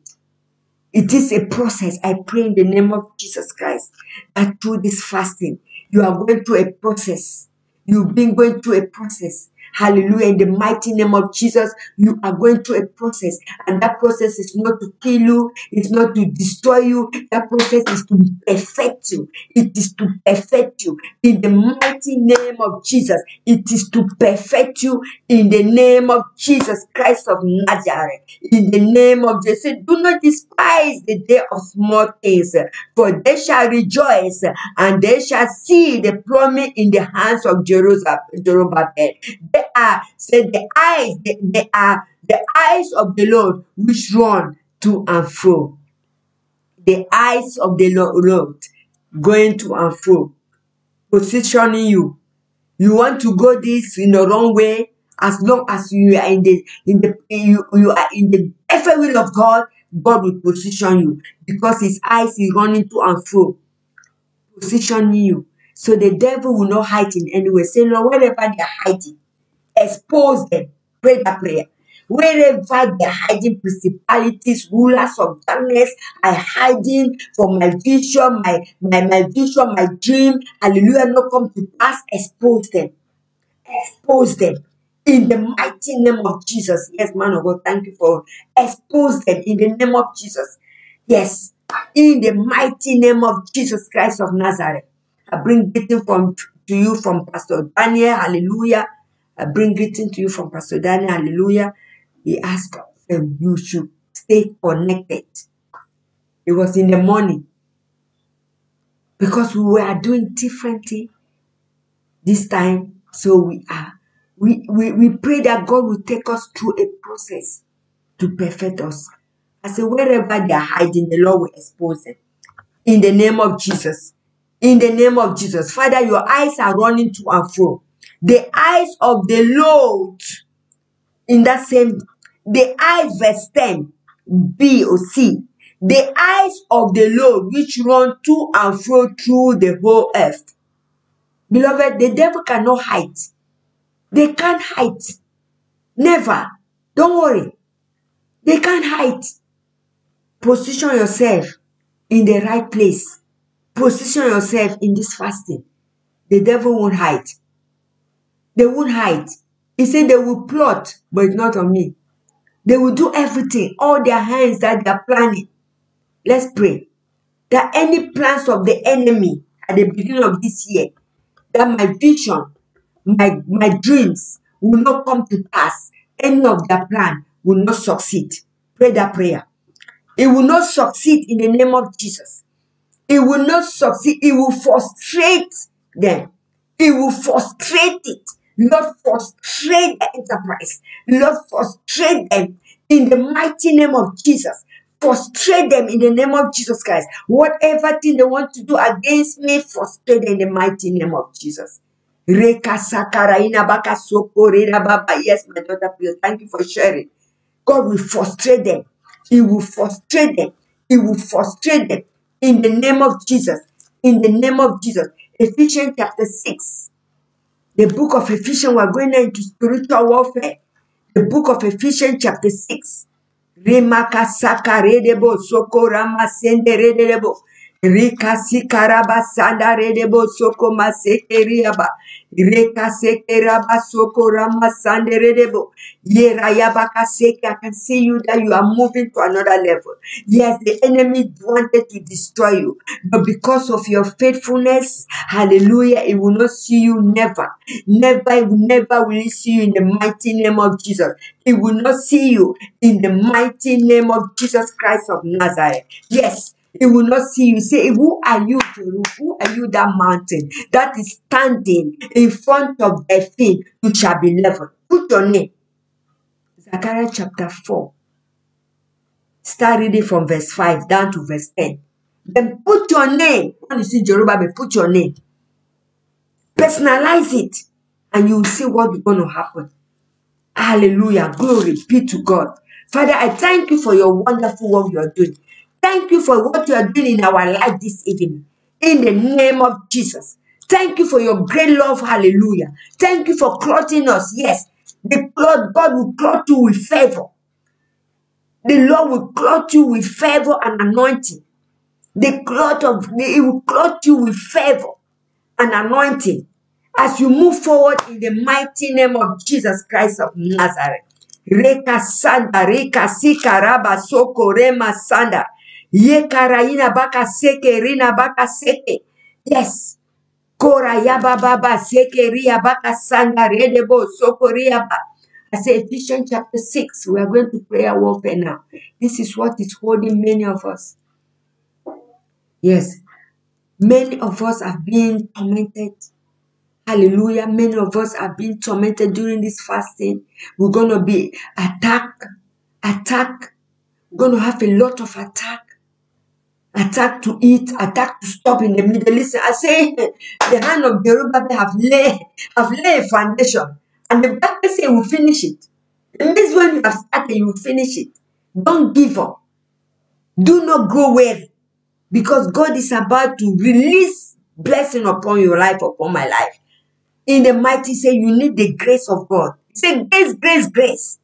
[SPEAKER 2] It is a process. I pray in the name of Jesus Christ that through this fasting, you are going through a process. You've been going through a process. Hallelujah. In the mighty name of Jesus, you are going through a process. And that process is not to kill you. It's not to destroy you. That process is to perfect you. It is to perfect you. In the mighty name of Jesus, it is to perfect you in the name of Jesus Christ of Nazareth. In the name of Jesus, do not despise the day of small things, for they shall rejoice and they shall see the promise in the hands of Zerubbabel. They are, said the eyes, they are the eyes of the Lord which run to and fro. The eyes of the Lord going to and fro, positioning you. You want to go this in the wrong way, as long as you are you are in the perfect will of God, God will position you because His eyes is running to and fro, positioning you. So the devil will not hide in any way. Say, Lord, wherever they are hiding, expose them. Pray that prayer. Wherever they are hiding, principalities, rulers of darkness are hiding from my vision, my vision, my dream, hallelujah, not come to pass, expose them. Expose them in the mighty name of Jesus. Yes, man of God, thank you for expose them in the name of Jesus. Yes, in the mighty name of Jesus Christ of Nazareth. I bring greeting to you from Pastor Daniel. Hallelujah. I bring greeting to you from Pastor Daniel. Hallelujah. He asked them, you should stay connected. It was in the morning because we were doing differently this time. So we pray that God will take us through a process to perfect us. I say, wherever they are hiding, the Lord will expose them. In the name of Jesus. In the name of Jesus. Father, your eyes are running to and fro. The eyes of the Lord, in that same, the eyes, verse 10, B or C. The eyes of the Lord which run to and fro through the whole earth. Beloved, the devil cannot hide. They can't hide. Never. Don't worry. They can't hide. Position yourself in the right place. Position yourself in this fasting. The devil won't hide. They won't hide. He said they will plot, but it's not on me. They will do everything. All their hands that they are planning. Let's pray. That any plans of the enemy at the beginning of this year, that my vision, my dreams will not come to pass. Any of their plan will not succeed. Pray that prayer. It will not succeed in the name of Jesus. It will not succeed. It will frustrate them. It will frustrate it. Lord, frustrate the enterprise. Lord, frustrate them in the mighty name of Jesus. Frustrate them in the name of Jesus Christ. Whatever thing they want to do against me, frustrate them in the mighty name of Jesus. Yes, my daughter, please. Thank you for sharing. God will frustrate them. He will frustrate them. He will frustrate them in the name of Jesus. In the name of Jesus. Ephesians chapter 6. The book of Ephesians, we're going into spiritual warfare. The book of Ephesians chapter 6. Remaka saka redebo soko rama sende redebo. Rika sikaraba sanda redebo soko maseke riaba. Reka seke raba soko rama sande redebo. Yerayabaka seke. I can see you that you are moving to another level. Yes, the enemy wanted to destroy you, but because of your faithfulness, hallelujah, it will not see you never. Never will it see you in the mighty name of Jesus. It will not see you in the mighty name of Jesus Christ of Nazareth. Yes, it will not see you. Say, who are you, Jeru? Who are you, that mountain that is standing in front of thy feet? You shall be leveled. Put your name. Zechariah chapter 4. Start reading from verse 5 down to verse 10. Then put your name. When you see Zerubbabel, put your name. Personalize it. And you will see what is going to happen. Hallelujah. Glory be to God. Father, I thank you for your wonderful work you are doing. Thank you for what you are doing in our life this evening. In the name of Jesus. Thank you for your great love. Hallelujah. Thank you for clothing us. Yes. God will clothe you with favor. The Lord will clothe you with favor and anointing. He will clothe you with favor and anointing as you move forward in the mighty name of Jesus Christ of Nazareth. Reka sanda, reka sika raba soko rema sanda. Yeka raina baka seke rina baka seke. Yes. Kora yaba baba seke ria baka sanda redebo soko ria ba. I say Ephesians chapter 6. We are going to prayer warfare now. This is what is holding many of us. Yes. Many of us are being tormented. Hallelujah. Many of us are being tormented during this fasting. We're going to be attacked. We're going to have a lot of attack. Attack to eat, attack to stop in the middle. Listen, I say the hand of Zerubbabel have laid a foundation. And the Bible says we'll finish it. And this when you have started, you will finish it. Don't give up. Do not grow weary. Because God is about to release blessing upon your life, upon my life. In the mighty say, you need the grace of God. Say grace.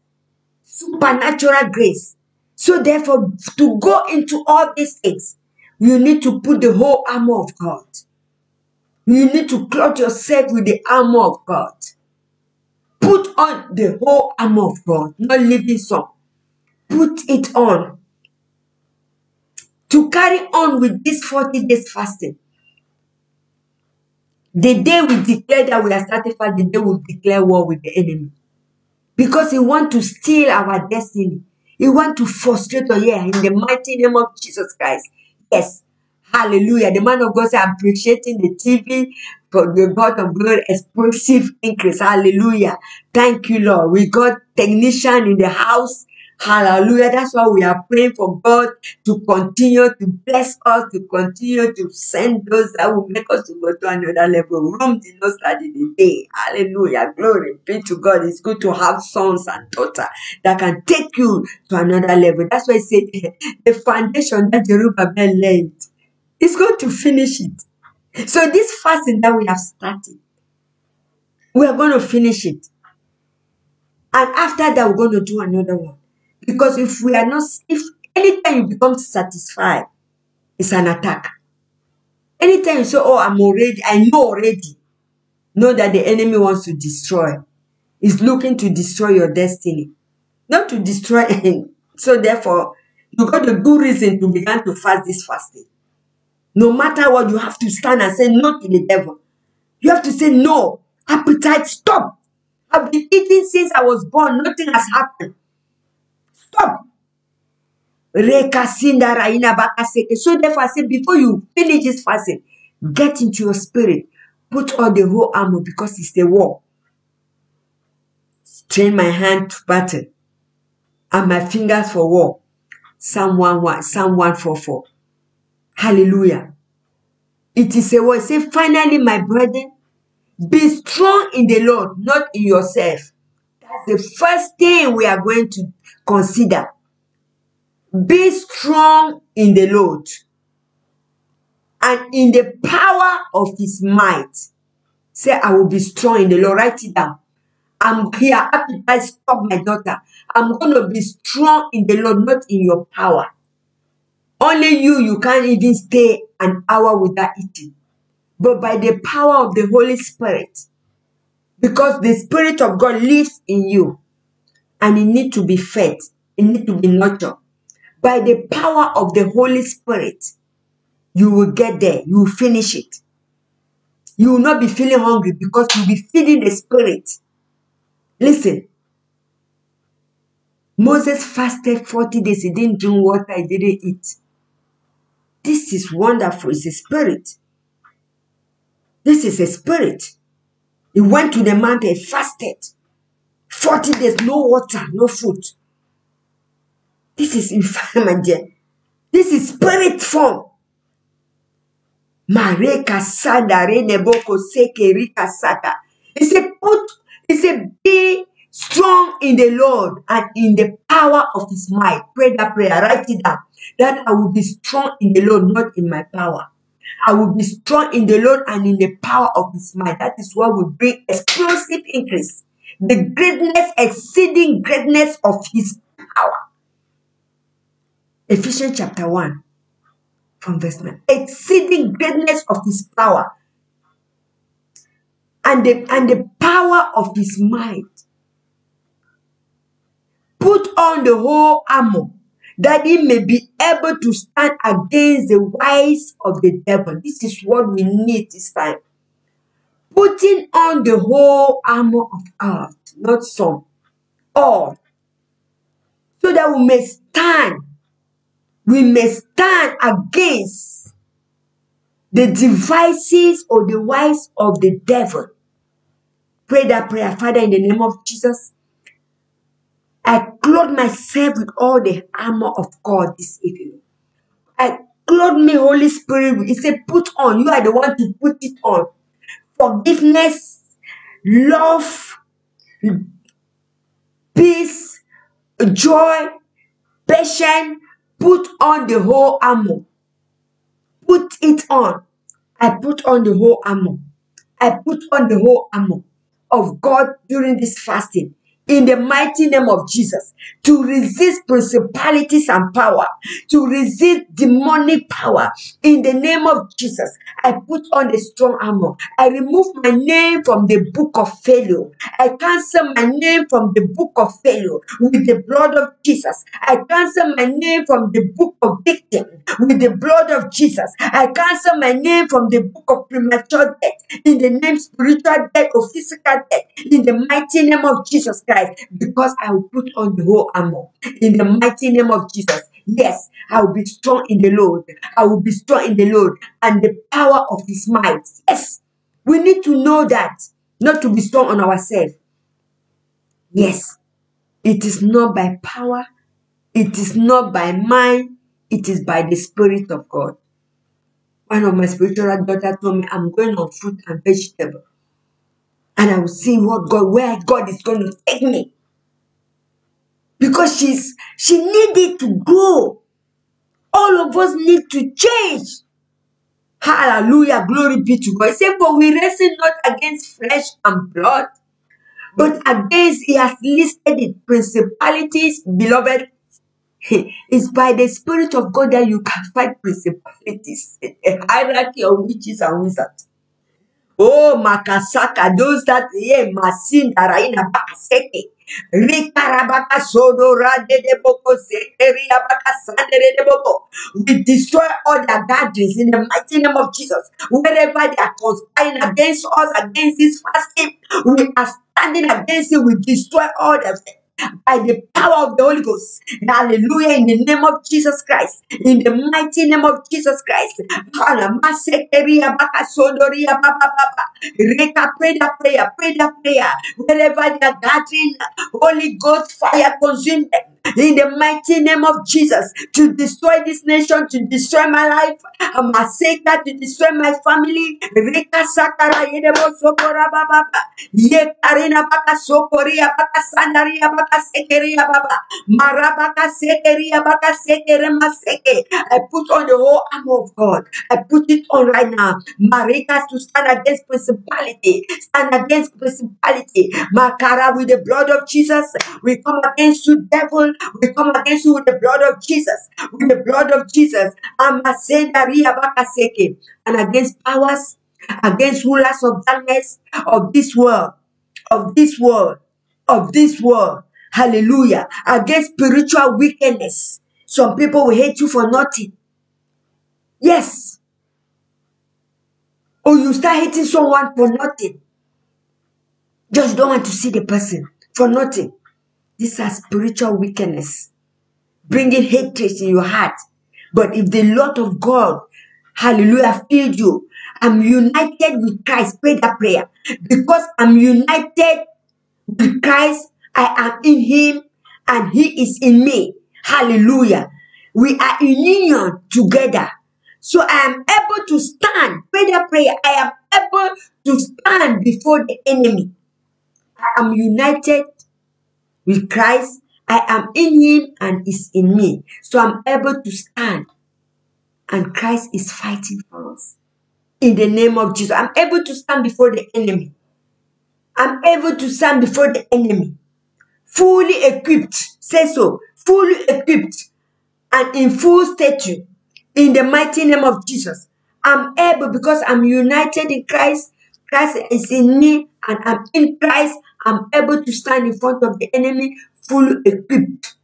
[SPEAKER 2] Supernatural grace. So therefore, to go into all these things, you need to put the whole armor of God. You need to clothe yourself with the armor of God. Put on the whole armor of God, not leaving some. Put it on. To carry on with this 40 days fasting. The day we declare that we are satisfied, the day we declare war with the enemy. Because he wants to steal our destiny. He wants to frustrate us here in the mighty name of Jesus Christ. Yes. Hallelujah. The man of God said, I'm appreciating the TV for the God of glory, explosive increase. Hallelujah. Thank you, Lord. We got technician in the house. Hallelujah. That's why we are praying for God to continue to bless us, to continue to send those that will make us to go to another level. Rome did not start in a day. Hallelujah. Glory be to God. It's good to have sons and daughters that can take you to another level. That's why I said the foundation that Zerubbabel laid is going to finish it. So this fasting that we have started, we are going to finish it. And after that, we're going to do another one. Because if anytime you become satisfied, it's an attack. Anytime you say, oh, I know already. Know that the enemy wants to destroy. He's looking to destroy your destiny. Not to destroy him. So therefore, you got a good reason to begin to fast this fasting. No matter what, you have to stand and say no to the devil. You have to say no. Appetite, stop. I've been eating since I was born. Nothing has happened. Stop. So therefore, I say, before you finish this fasting, get into your spirit. Put on the whole armor because it's the war. Train my hand to battle and my fingers for war. Psalm 1:1, Psalm 144. Hallelujah. It is a word. Say, finally, my brethren, be strong in the Lord, not in yourself. That's the first thing we are going to consider. Be strong in the Lord and in the power of his might. Say, I will be strong in the Lord. Write it down. I'm here. I stop my daughter. I'm going to be strong in the Lord, not in your power. Only you can't even stay an hour without eating. But by the power of the Holy Spirit, because the Spirit of God lives in you, and it needs to be fed, it needs to be nurtured. By the power of the Holy Spirit, you will get there, you will finish it. You will not be feeling hungry because you'll be feeding the Spirit. Listen, Moses fasted 40 days, he didn't drink water, he didn't eat. This is wonderful, it's a spirit. This is a spirit. He went to the mountain, fasted. 40 days, no water, no food. This is infirmity. This is spirit form. Mareka sada reneboko seke rika sata. He said, be strong in the Lord and in the power of his might. Pray that prayer, write it down. That I will be strong in the Lord, not in my power. I will be strong in the Lord and in the power of his might. That is what will bring explosive increase. The greatness, exceeding greatness of his power. Ephesians chapter 1 from verse 9. Exceeding greatness of his power and the power of his might. Put on the whole armor that he may be able to stand against the wiles of the devil. This is what we need this time. Putting on the whole armor of God, not some, all. So that we may stand. We may stand against the devices or the wiles of the devil. Pray that prayer. Father, in the name of Jesus, I clothe myself with all the armor of God this evening. I clothe me, Holy Spirit. He said, put on. You are the one to put it on. Forgiveness, love, peace, joy, patience. Put on the whole armor. Put it on. I put on the whole armor. I put on the whole armor of God during this fasting. In the mighty name of Jesus, to resist principalities and power, to resist demonic power. In the name of Jesus, I put on the strong armor. I remove my name from the book of failure. I cancel my name from the book of failure with the blood of Jesus. I cancel my name from the book of victim with the blood of Jesus. I cancel my name from the book of premature death, in the name spiritual death or physical death, in the mighty name of Jesus Christ. Because I will put on the whole armor in the mighty name of Jesus. Yes, I will be strong in the Lord. I will be strong in the Lord and the power of his might. Yes, we need to know that, not to be strong on ourselves. Yes, it is not by power, it is not by mind, it is by the Spirit of God. One of my spiritual daughters told me, I'm going on fruit and vegetable. And I will see where God is going to take me. Because she needed to grow. All of us need to change. Hallelujah, glory be to God. He said, for we wrestle not against flesh and blood, but against, he has listed it, principalities, beloved. It's by the Spirit of God that you can fight principalities, a hierarchy of witches and wizards. Oh, Makasaka, those that, Masin, Daraina, Bakaseke, Rikarabaka, Sodora, de Boko, Sekeriabaka, Sandere de Boko. We destroy all their gatherings in the mighty name of Jesus. Wherever they are conspiring against us, against this fasting, we are standing against it, we destroy all of them. by the power of the Holy Ghost. Hallelujah. In the name of Jesus Christ. In the mighty name of Jesus Christ. Pray that prayer. Pray that prayer. Wherever they are gathering, Holy Ghost fire consume them. In the mighty name of Jesus, to destroy this nation, to destroy my life, Maseka, to destroy my family. Rika Sakara Yedebo Sokora Baba, Ye Karina Baka Sokoria Baka Sandaria Baka Sekeria Baba, Marabaka Sekeria Baka Sekere Maseke. I put on the whole armor of God. I put it on right now. Marika to stand against principality, stand against principality. Makara, with the blood of Jesus, we come against you, devil. We come against you with the blood of Jesus. With the blood of Jesus. And against powers, against rulers of darkness of this world, of this world, of this world. Hallelujah. Against spiritual wickedness. Some people will hate you for nothing. Yes. Or you start hating someone for nothing. Just don't want to see the person for nothing. These are spiritual wickedness, bringing hatred in your heart. But if the Lord of God, hallelujah, filled you, I'm united with Christ. Pray that prayer. Because I'm united with Christ, I am in him and he is in me. Hallelujah. We are in union together. So I am able to stand. Pray that prayer. I am able to stand before the enemy. I am united with Christ. I am in him and is in me. So I'm able to stand. And Christ is fighting for us. In the name of Jesus. I'm able to stand before the enemy. I'm able to stand before the enemy. Fully equipped. Say so. Fully equipped. And in full stature. In the mighty name of Jesus. I'm able because I'm united in Christ. Christ is in me. And I'm in Christ. I'm able to stand in front of the enemy. Fully equipped.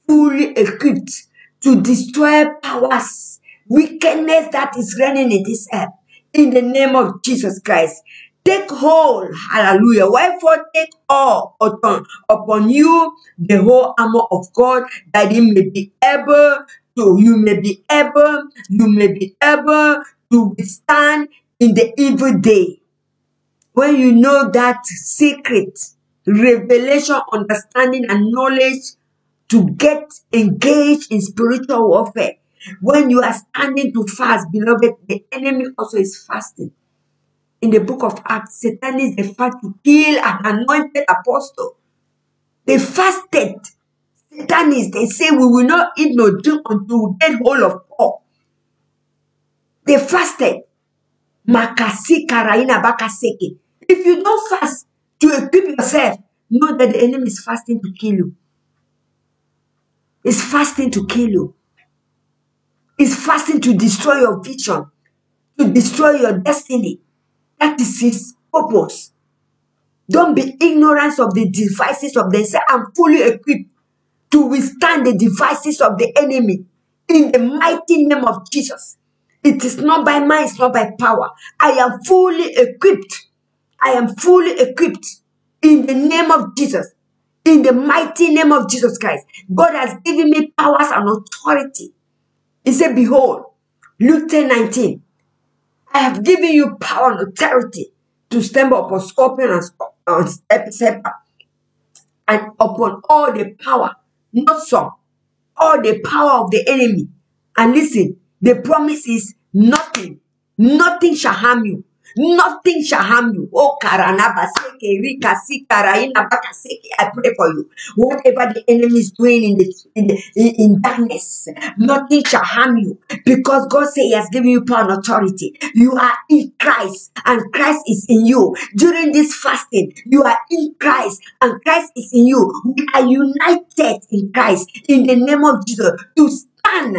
[SPEAKER 2] Fully equipped to destroy powers, wickedness that is reigning in this earth. In the name of Jesus Christ. Take hold, hallelujah. Wherefore take all upon you the whole armor of God, that you may be able to withstand in the evil day. When you know that secret, revelation, understanding, and knowledge to get engaged in spiritual warfare. When you are standing to fast, beloved, the enemy also is fasting. In the book of Acts, Satan is the fast to kill an anointed apostle. They fasted. Satan is, they say, we will not eat nor drink until we get hold of Paul. They fasted. Makasi karaina bakaseke. If you don't fast to equip yourself, know that the enemy is fasting to kill you. It's fasting to kill you. It's fasting to destroy your vision, to destroy your destiny. That is his purpose. Don't be ignorant of the devices of the enemy. I'm fully equipped to withstand the devices of the enemy in the mighty name of Jesus. It is not by might, it's not by power. I am fully equipped. I am fully equipped in the name of Jesus. In the mighty name of Jesus Christ. God has given me powers and authority. He said, behold, Luke 10:19, I have given you power and authority to stumble upon scorpions and serpents, and upon all the power, not some, all the power of the enemy. And listen, the promise is nothing shall harm you. Nothing shall harm you. Oh, Karanabaseke, Rika, Sikaraina, Bakaseke, I pray for you. Whatever the enemy is doing in darkness, nothing shall harm you. Because God said he has given you power and authority. You are in Christ and Christ is in you. During this fasting, you are in Christ and Christ is in you. We are united in Christ in the name of Jesus to stand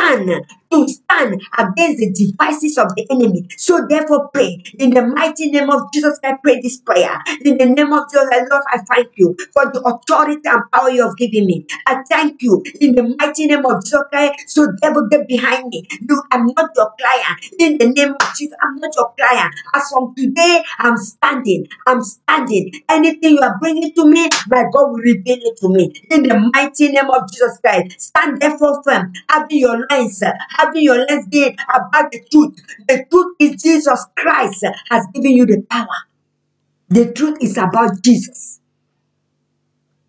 [SPEAKER 2] stand against the devices of the enemy. So therefore pray in the mighty name of Jesus. I pray this prayer in the name of Jesus. Lord, I thank you for the authority and power you have given me. I thank you in the mighty name of Jesus Christ. So devil, get behind me. You, I'm not your client. In the name of Jesus, I'm not your client. As from today, I'm standing. I'm standing. Anything you are bringing to me, my God will reveal it to me. In the mighty name of Jesus Christ, stand therefore firm, having your lines, having your lens be about the truth. The truth is Jesus Christ has given you the power. The truth is about Jesus.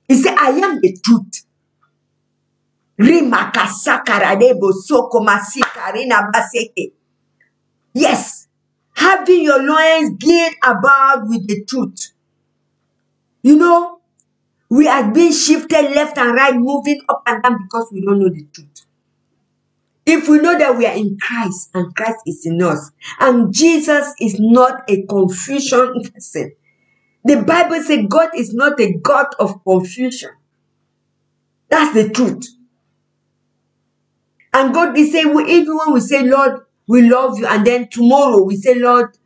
[SPEAKER 2] He said, I am the truth. Yes, having your loins girt about with the truth. You know, we are being shifted left and right, moving up and down because we don't know the truth. If we know that we are in Christ and Christ is in us, and Jesus is not a confusion person. The Bible says God is not a God of confusion. That's the truth. And God is saying, even when we say, Lord, we love you, and then tomorrow we say, Lord,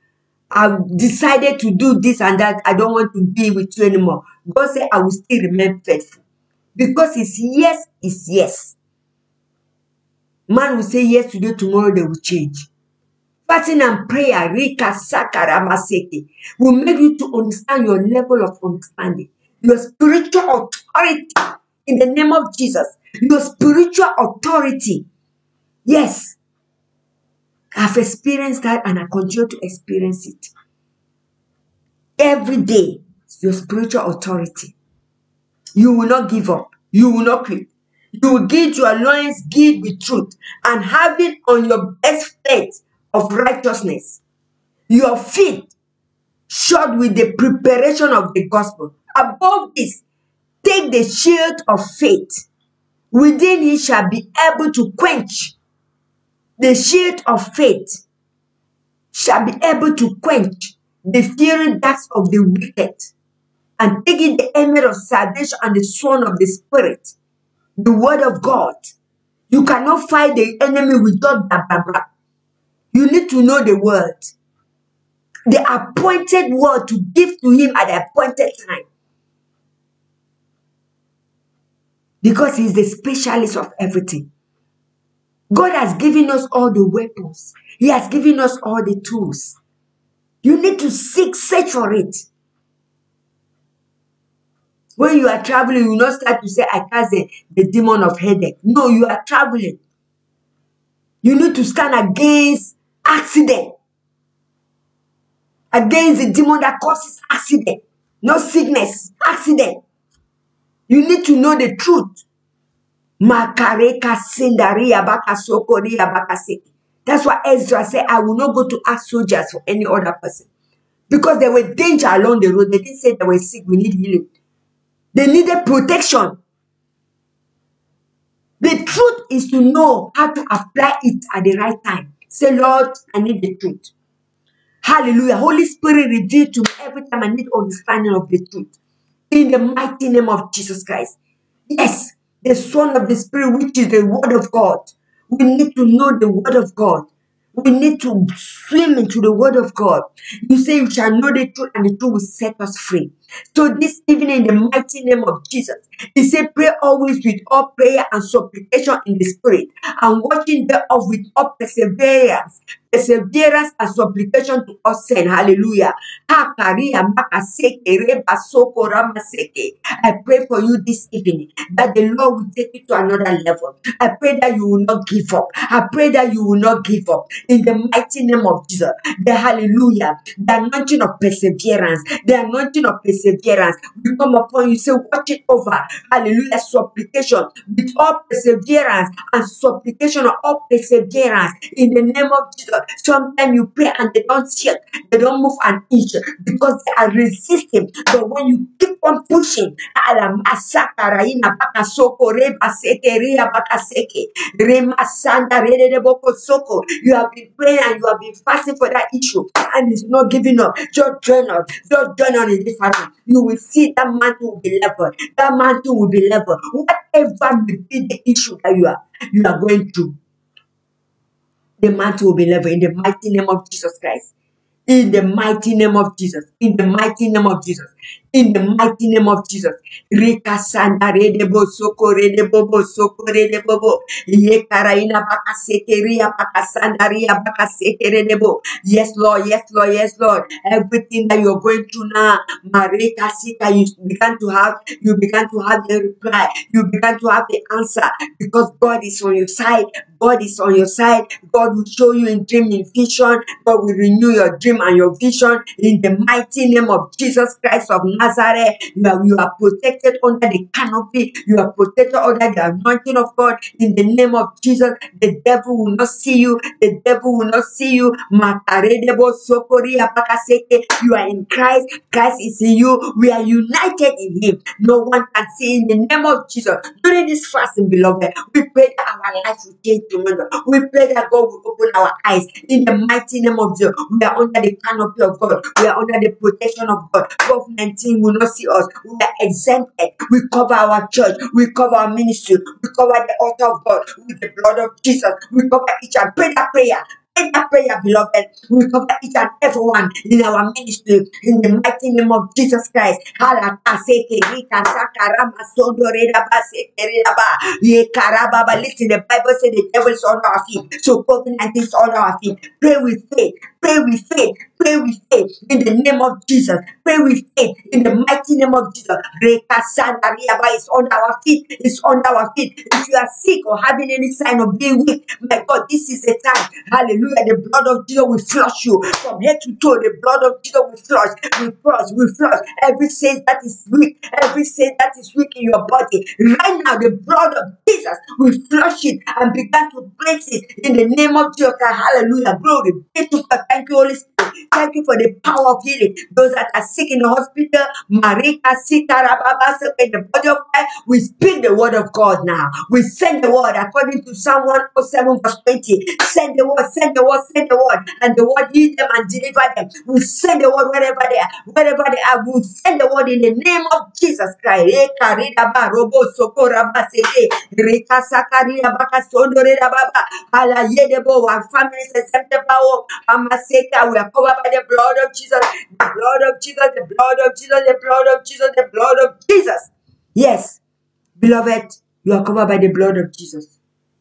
[SPEAKER 2] I've decided to do this and that, I don't want to be with you anymore. God said, I will still remain faithful. Because his yes is yes. Man will say yes today, tomorrow they will change. Fasting and prayer, will make you to understand your level of understanding. Your spiritual authority in the name of Jesus. Your spiritual authority. Yes. I've experienced that and I continue to experience it. Every day, your spiritual authority. You will not give up. You will not quit. You will gird your loins, gird with truth, and having on your breastplate of righteousness, your feet shod with the preparation of the gospel. Above this, take the shield of faith. Within it shall be able to quench. The shield of faith shall be able to quench the fiery darts of the wicked, and taking the helmet of salvation and the sword of the Spirit, the word of God. You cannot fight the enemy without blah, blah, blah. You need to know the word. The appointed word to give to him at the appointed time. Because he's the specialist of everything. God has given us all the weapons. He has given us all the tools. You need to search for it. When you are traveling, you will not start to say, I cast the demon of headache. No, you are traveling. You need to stand against accident. Against the demon that causes accident. Not sickness, accident. You need to know the truth. That's why Ezra said, I will not go to ask soldiers for any other person. Because there was danger along the road. They didn't say they were sick, we need healing. They needed protection. The truth is to know how to apply it at the right time. Say, Lord, I need the truth. Hallelujah. Holy Spirit, reveal to me every time I need understanding of the truth. In the mighty name of Jesus Christ. Yes, the Son of the Spirit, which is the Word of God. We need to know the Word of God. We need to swim into the Word of God. You say you shall know the truth and the truth will set us free. So this evening in the mighty name of Jesus, he said pray always with all prayer and supplication in the Spirit, and watching thereof with all perseverance and supplication to us send. Hallelujah. I pray for you this evening that the Lord will take you to another level. I pray that you will not give up. I pray that you will not give up. In the mighty name of Jesus. The hallelujah. The anointing of perseverance. The anointing of perseverance will come upon you. Say, watch it over. Hallelujah. Supplication with all perseverance and supplication of all perseverance. In the name of Jesus. Sometimes you pray and they don't shake. They don't move an inch because they are resisting. But when you keep on pushing, you have been praying and you have been fasting for that issue and it's not giving up. Just join us. Just join on in this family. You will see that mantle will be leveled. That mantle will be leveled. Whatever may be the issue that you are going through. the mantle will be level in the mighty name of Jesus Christ. In the mighty name of Jesus. In the mighty name of Jesus. In the mighty name of Jesus. Rika sanda redebo soko redebo soko redebo. Ye karaina bakasekeria bakasandaria bakasekerebo. Yes, Lord. Yes, Lord. Yes, Lord. Everything that you're going through now, Marika Sika, you began to have the reply. You began to have the answer because God is on your side. God is on your side. God will show you in dream, in vision. God will renew your dream and your vision in the mighty name of Jesus Christ of Nazareth. You are protected under the canopy. You are protected under the anointing of God in the name of Jesus. The devil will not see you. The devil will not see you. Makaredebo sokori apakaseke. You are in Christ. Christ is in you. We are united in Him. No one can see in the name of Jesus. During this fasting, beloved, we pray that our life will change tomorrow. We pray that God will open our eyes in the mighty name of Jesus. We are under the canopy of God. We are under the protection of God. COVID-19 will not see us. We are exempted. We cover our church. We cover our ministry. We cover the altar of God with the blood of Jesus. We cover each and pray that prayer. Pray that prayer, beloved. We cover each and everyone in our ministry in the mighty name of Jesus Christ. Listen, the Bible says the devil is on our feet. So COVID-19 is on our feet. Pray with faith. Pray with faith. Pray with faith in the name of Jesus. Pray with faith in the mighty name of Jesus. Reka Santa Riaba is on our feet. It's on our feet. If you are sick or having any sign of being weak, my God, this is the time. Hallelujah. The blood of Jesus will flush you from head to toe. The blood of Jesus will flush. We flush. Every sin that is weak, every sin that is weak in your body, right now, the blood of Jesus will flush it and begin to place it in the name of Jesus. Hallelujah. Glory be to God. Thank you, Holy Spirit. Thank you for the power of healing. Those that are sick in the hospital, Marika, Sita, Rababa, in the body of Christ, we speak the word of God now. We send the word according to Psalm 107 verse 20. Send the word, send the word, send the word, and the word heal them and deliver them. We send the word wherever they are. Wherever they are, we send the word in the name of Jesus Christ. Our families accepted power. We are covered by the blood of Jesus. The blood of Jesus, the blood of Jesus, the blood of Jesus, the blood of Jesus. Yes, beloved, you are covered by the blood of Jesus.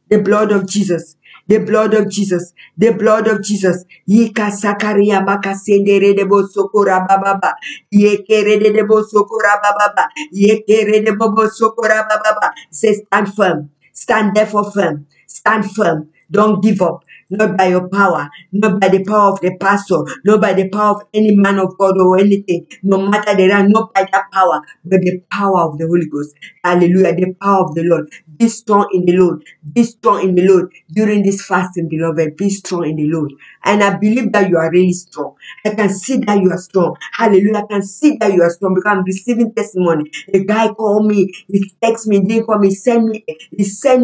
[SPEAKER 2] The blood of Jesus. The blood of Jesus. The blood of Jesus. Yika sakaria makasendere debo sokora bababa. Yekere debo sokora bababa. Yekere debo sokora bababa. Say stand firm. Stand therefore firm. Stand firm. Don't give up. Not by your power, not by the power of the pastor, not by the power of any man of God or anything. No matter the rank, not by that power, but the power of the Holy Ghost. Hallelujah. The power of the Lord. Be strong in the Lord. Be strong in the Lord. During this fasting, beloved, be strong in the Lord. And I believe that you are really strong. I can see that you are strong. Hallelujah. I can see that you are strong because I'm receiving testimony. A guy called me. He texted me. He didn't call me. He sent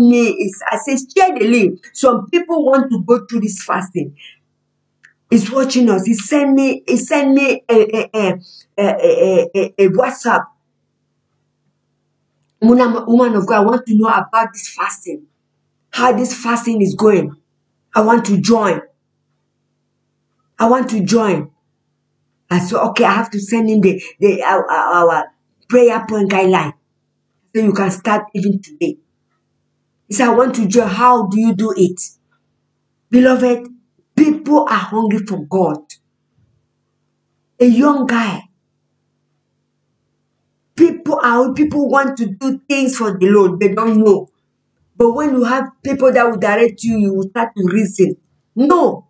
[SPEAKER 2] me. I said, share the link. Some people want to go through this fasting. He's watching us. He sent me a WhatsApp. Woman of God, I want to know about this fasting. How this fasting is going. I want to join. I said, okay, I have to send in our prayer point guideline. So you can start even today. He said, I want to join. How do you do it? Beloved, people are hungry for God. A young guy. People want to do things for the Lord. They don't know. But when you have people that will direct you, you will start to reason. No.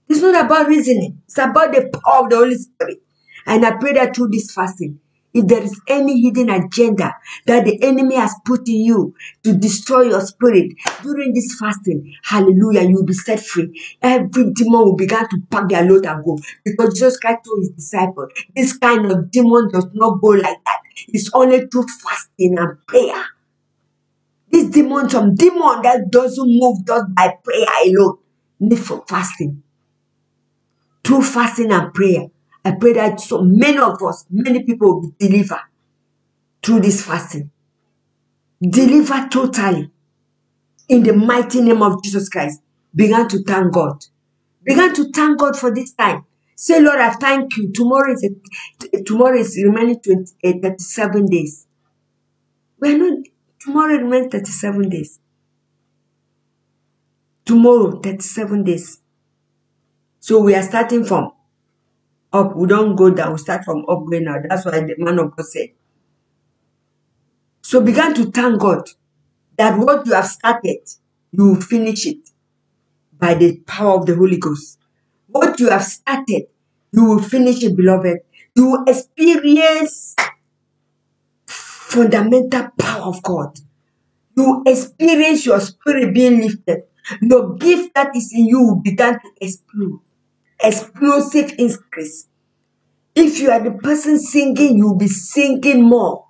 [SPEAKER 2] It's not about reasoning. It's about the power of the Holy Spirit. And I pray that through this fasting, if there is any hidden agenda that the enemy has put in you to destroy your spirit during this fasting, hallelujah, you will be set free. Every demon will begin to pack their load and go. Because Jesus Christ told his disciples, this kind of demon does not go like that. It's only through fasting and prayer. This demon, some demon that doesn't move just by prayer alone, need for fasting. Through fasting and prayer, I pray that so many of us, many people will be delivered through this fasting. Delivered totally in the mighty name of Jesus Christ. Began to thank God. Began to thank God for this time. Say, Lord, I thank you. Tomorrow is remaining 37 days. We're not, tomorrow remains 37 days. Tomorrow, 37 days. So we are starting from up. We don't go down. We start from up going now. That's why the man of God said. So begin to thank God that what you have started, you will finish it by the power of the Holy Ghost. What you have started, you will finish it, beloved. You will experience fundamental power of God. You will experience your spirit being lifted. Your gift that is in you will begin to explode. Explosive increase. If you are the person singing, you will be singing more.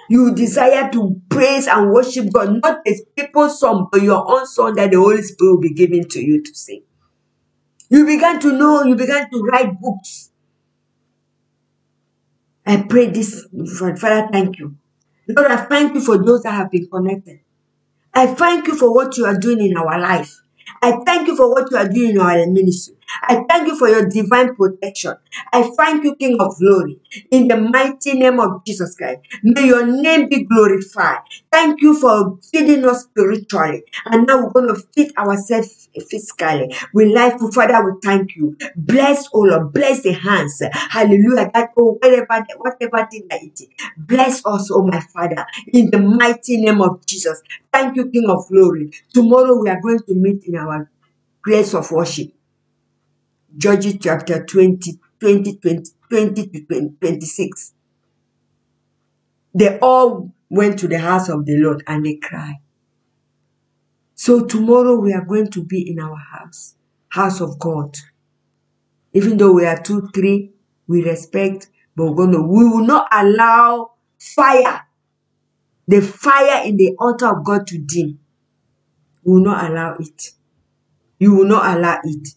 [SPEAKER 2] You desire to praise and worship God, not as people's song, but your own song that the Holy Spirit will be giving to you to sing. You began to know, you began to write books. I pray this, Father, thank you. Lord, I thank you for those that have been connected. I thank you for what you are doing in our life. I thank you for what you are doing in our ministry. I thank you for your divine protection. I thank you, King of Glory, in the mighty name of Jesus Christ. May your name be glorified. Thank you for feeding us spiritually. And now we're going to feed ourselves physically. We like to, Father, we thank you. Bless, oh Lord, bless the hands. Hallelujah. That, oh, whatever thing that it is. Bless us, oh my Father, in the mighty name of Jesus. Thank you, King of Glory. Tomorrow we are going to meet in our place of worship. Judges chapter 20 to 26. They all went to the house of the Lord and they cried. So tomorrow we are going to be in our house of God. Even though we are 2, 3, we respect, but we will not allow fire, the fire in the altar of God to dim. We will not allow it. You will not allow it.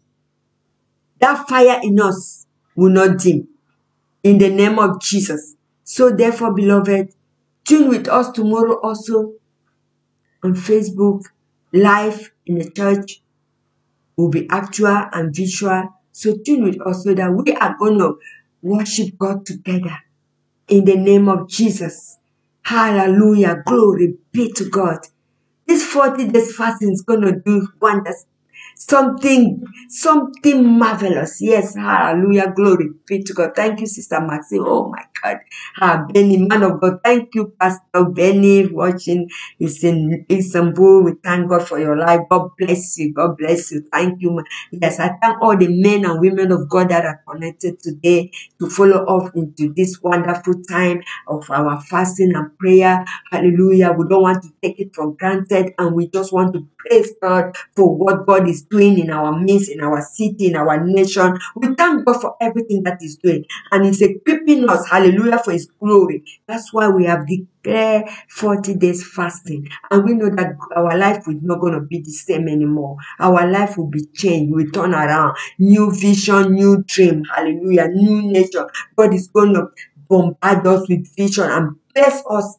[SPEAKER 2] That fire in us will not dim. In the name of Jesus. So therefore, beloved, tune with us tomorrow also on Facebook. Live in the church will be actual and visual. So tune with us so that we are going to worship God together. In the name of Jesus. Hallelujah. Glory be to God. This 40 days fasting is going to do wonders. Something marvelous. Yes, hallelujah, glory be to God. Thank you, Sister Maxine. Oh my God. Benny, man of God. Thank you, Pastor Benny, watching. It's in Istanbul. We thank God for your life. God bless you. God bless you. Thank you. Yes, I thank all the men and women of God that are connected today to follow up into this wonderful time of our fasting and prayer. Hallelujah. We don't want to take it for granted, and we just want to praise God for what God is doing in our midst, in our city, in our nation. We thank God for everything that He's doing, and He's equipping us, hallelujah, for His glory. That's why we have declared 40 days fasting, and we know that our life is not going to be the same anymore. Our life will be changed. We turn around, new vision, new dream, hallelujah, new nature. God is going to bombard us with vision and bless us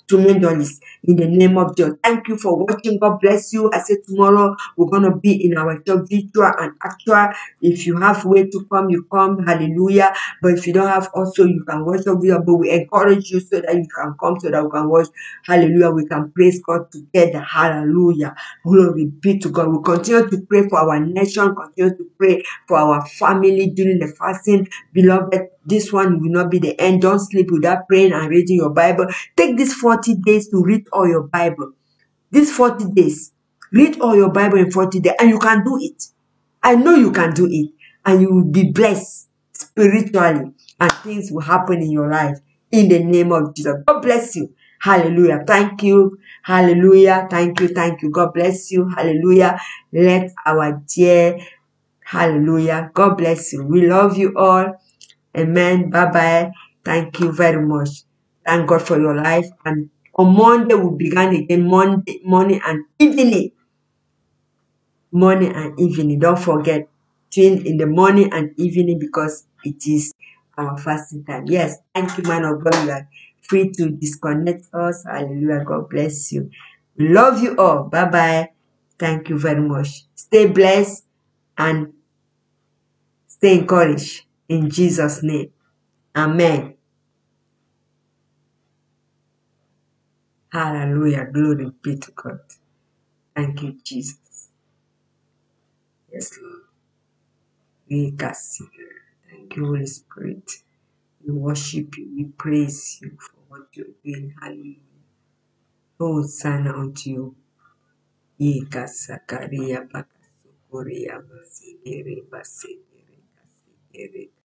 [SPEAKER 2] tremendously in the name of Jesus. Thank you for watching. God bless you. I said tomorrow we're going to be in our church, virtual and actual. If you have way to come, you come. Hallelujah. But if you don't have, also you can watch the video. But we encourage you so that you can come, so that we can watch. Hallelujah. We can praise God together. Hallelujah. Glory be to God. We continue to pray for our nation. Continue to pray for our family during the fasting. Beloved, this one will not be the end. Don't sleep without praying and reading your Bible. Take these 40 days to read all your Bible. These 40 days. Read all your Bible in 40 days. And you can do it. I know you can do it. And you will be blessed spiritually. And things will happen in your life. In the name of Jesus. God bless you. Hallelujah. Thank you. Hallelujah. Thank you. Thank you. God bless you. Hallelujah. Let our dear. Hallelujah. God bless you. We love you all. Amen. Bye-bye. Thank you very much. Thank God for your life. And on Monday, we begin again. Monday, morning and evening. Morning and evening. Don't forget. Tune in the morning and evening because it is our fasting time. Yes. Thank you, man of God. You are free to disconnect us. Hallelujah. God bless you. We love you all. Bye-bye. Thank you very much. Stay blessed and stay encouraged in Jesus' name. Amen. Hallelujah. Glory be to God. Thank you, Jesus. Yes, Lord. We bless you. Thank you, Holy Spirit. We worship you. We praise you for what you're doing. Hallelujah. Hosanna unto you. Yeka sakaria bakasukoria basigere basigere kasigere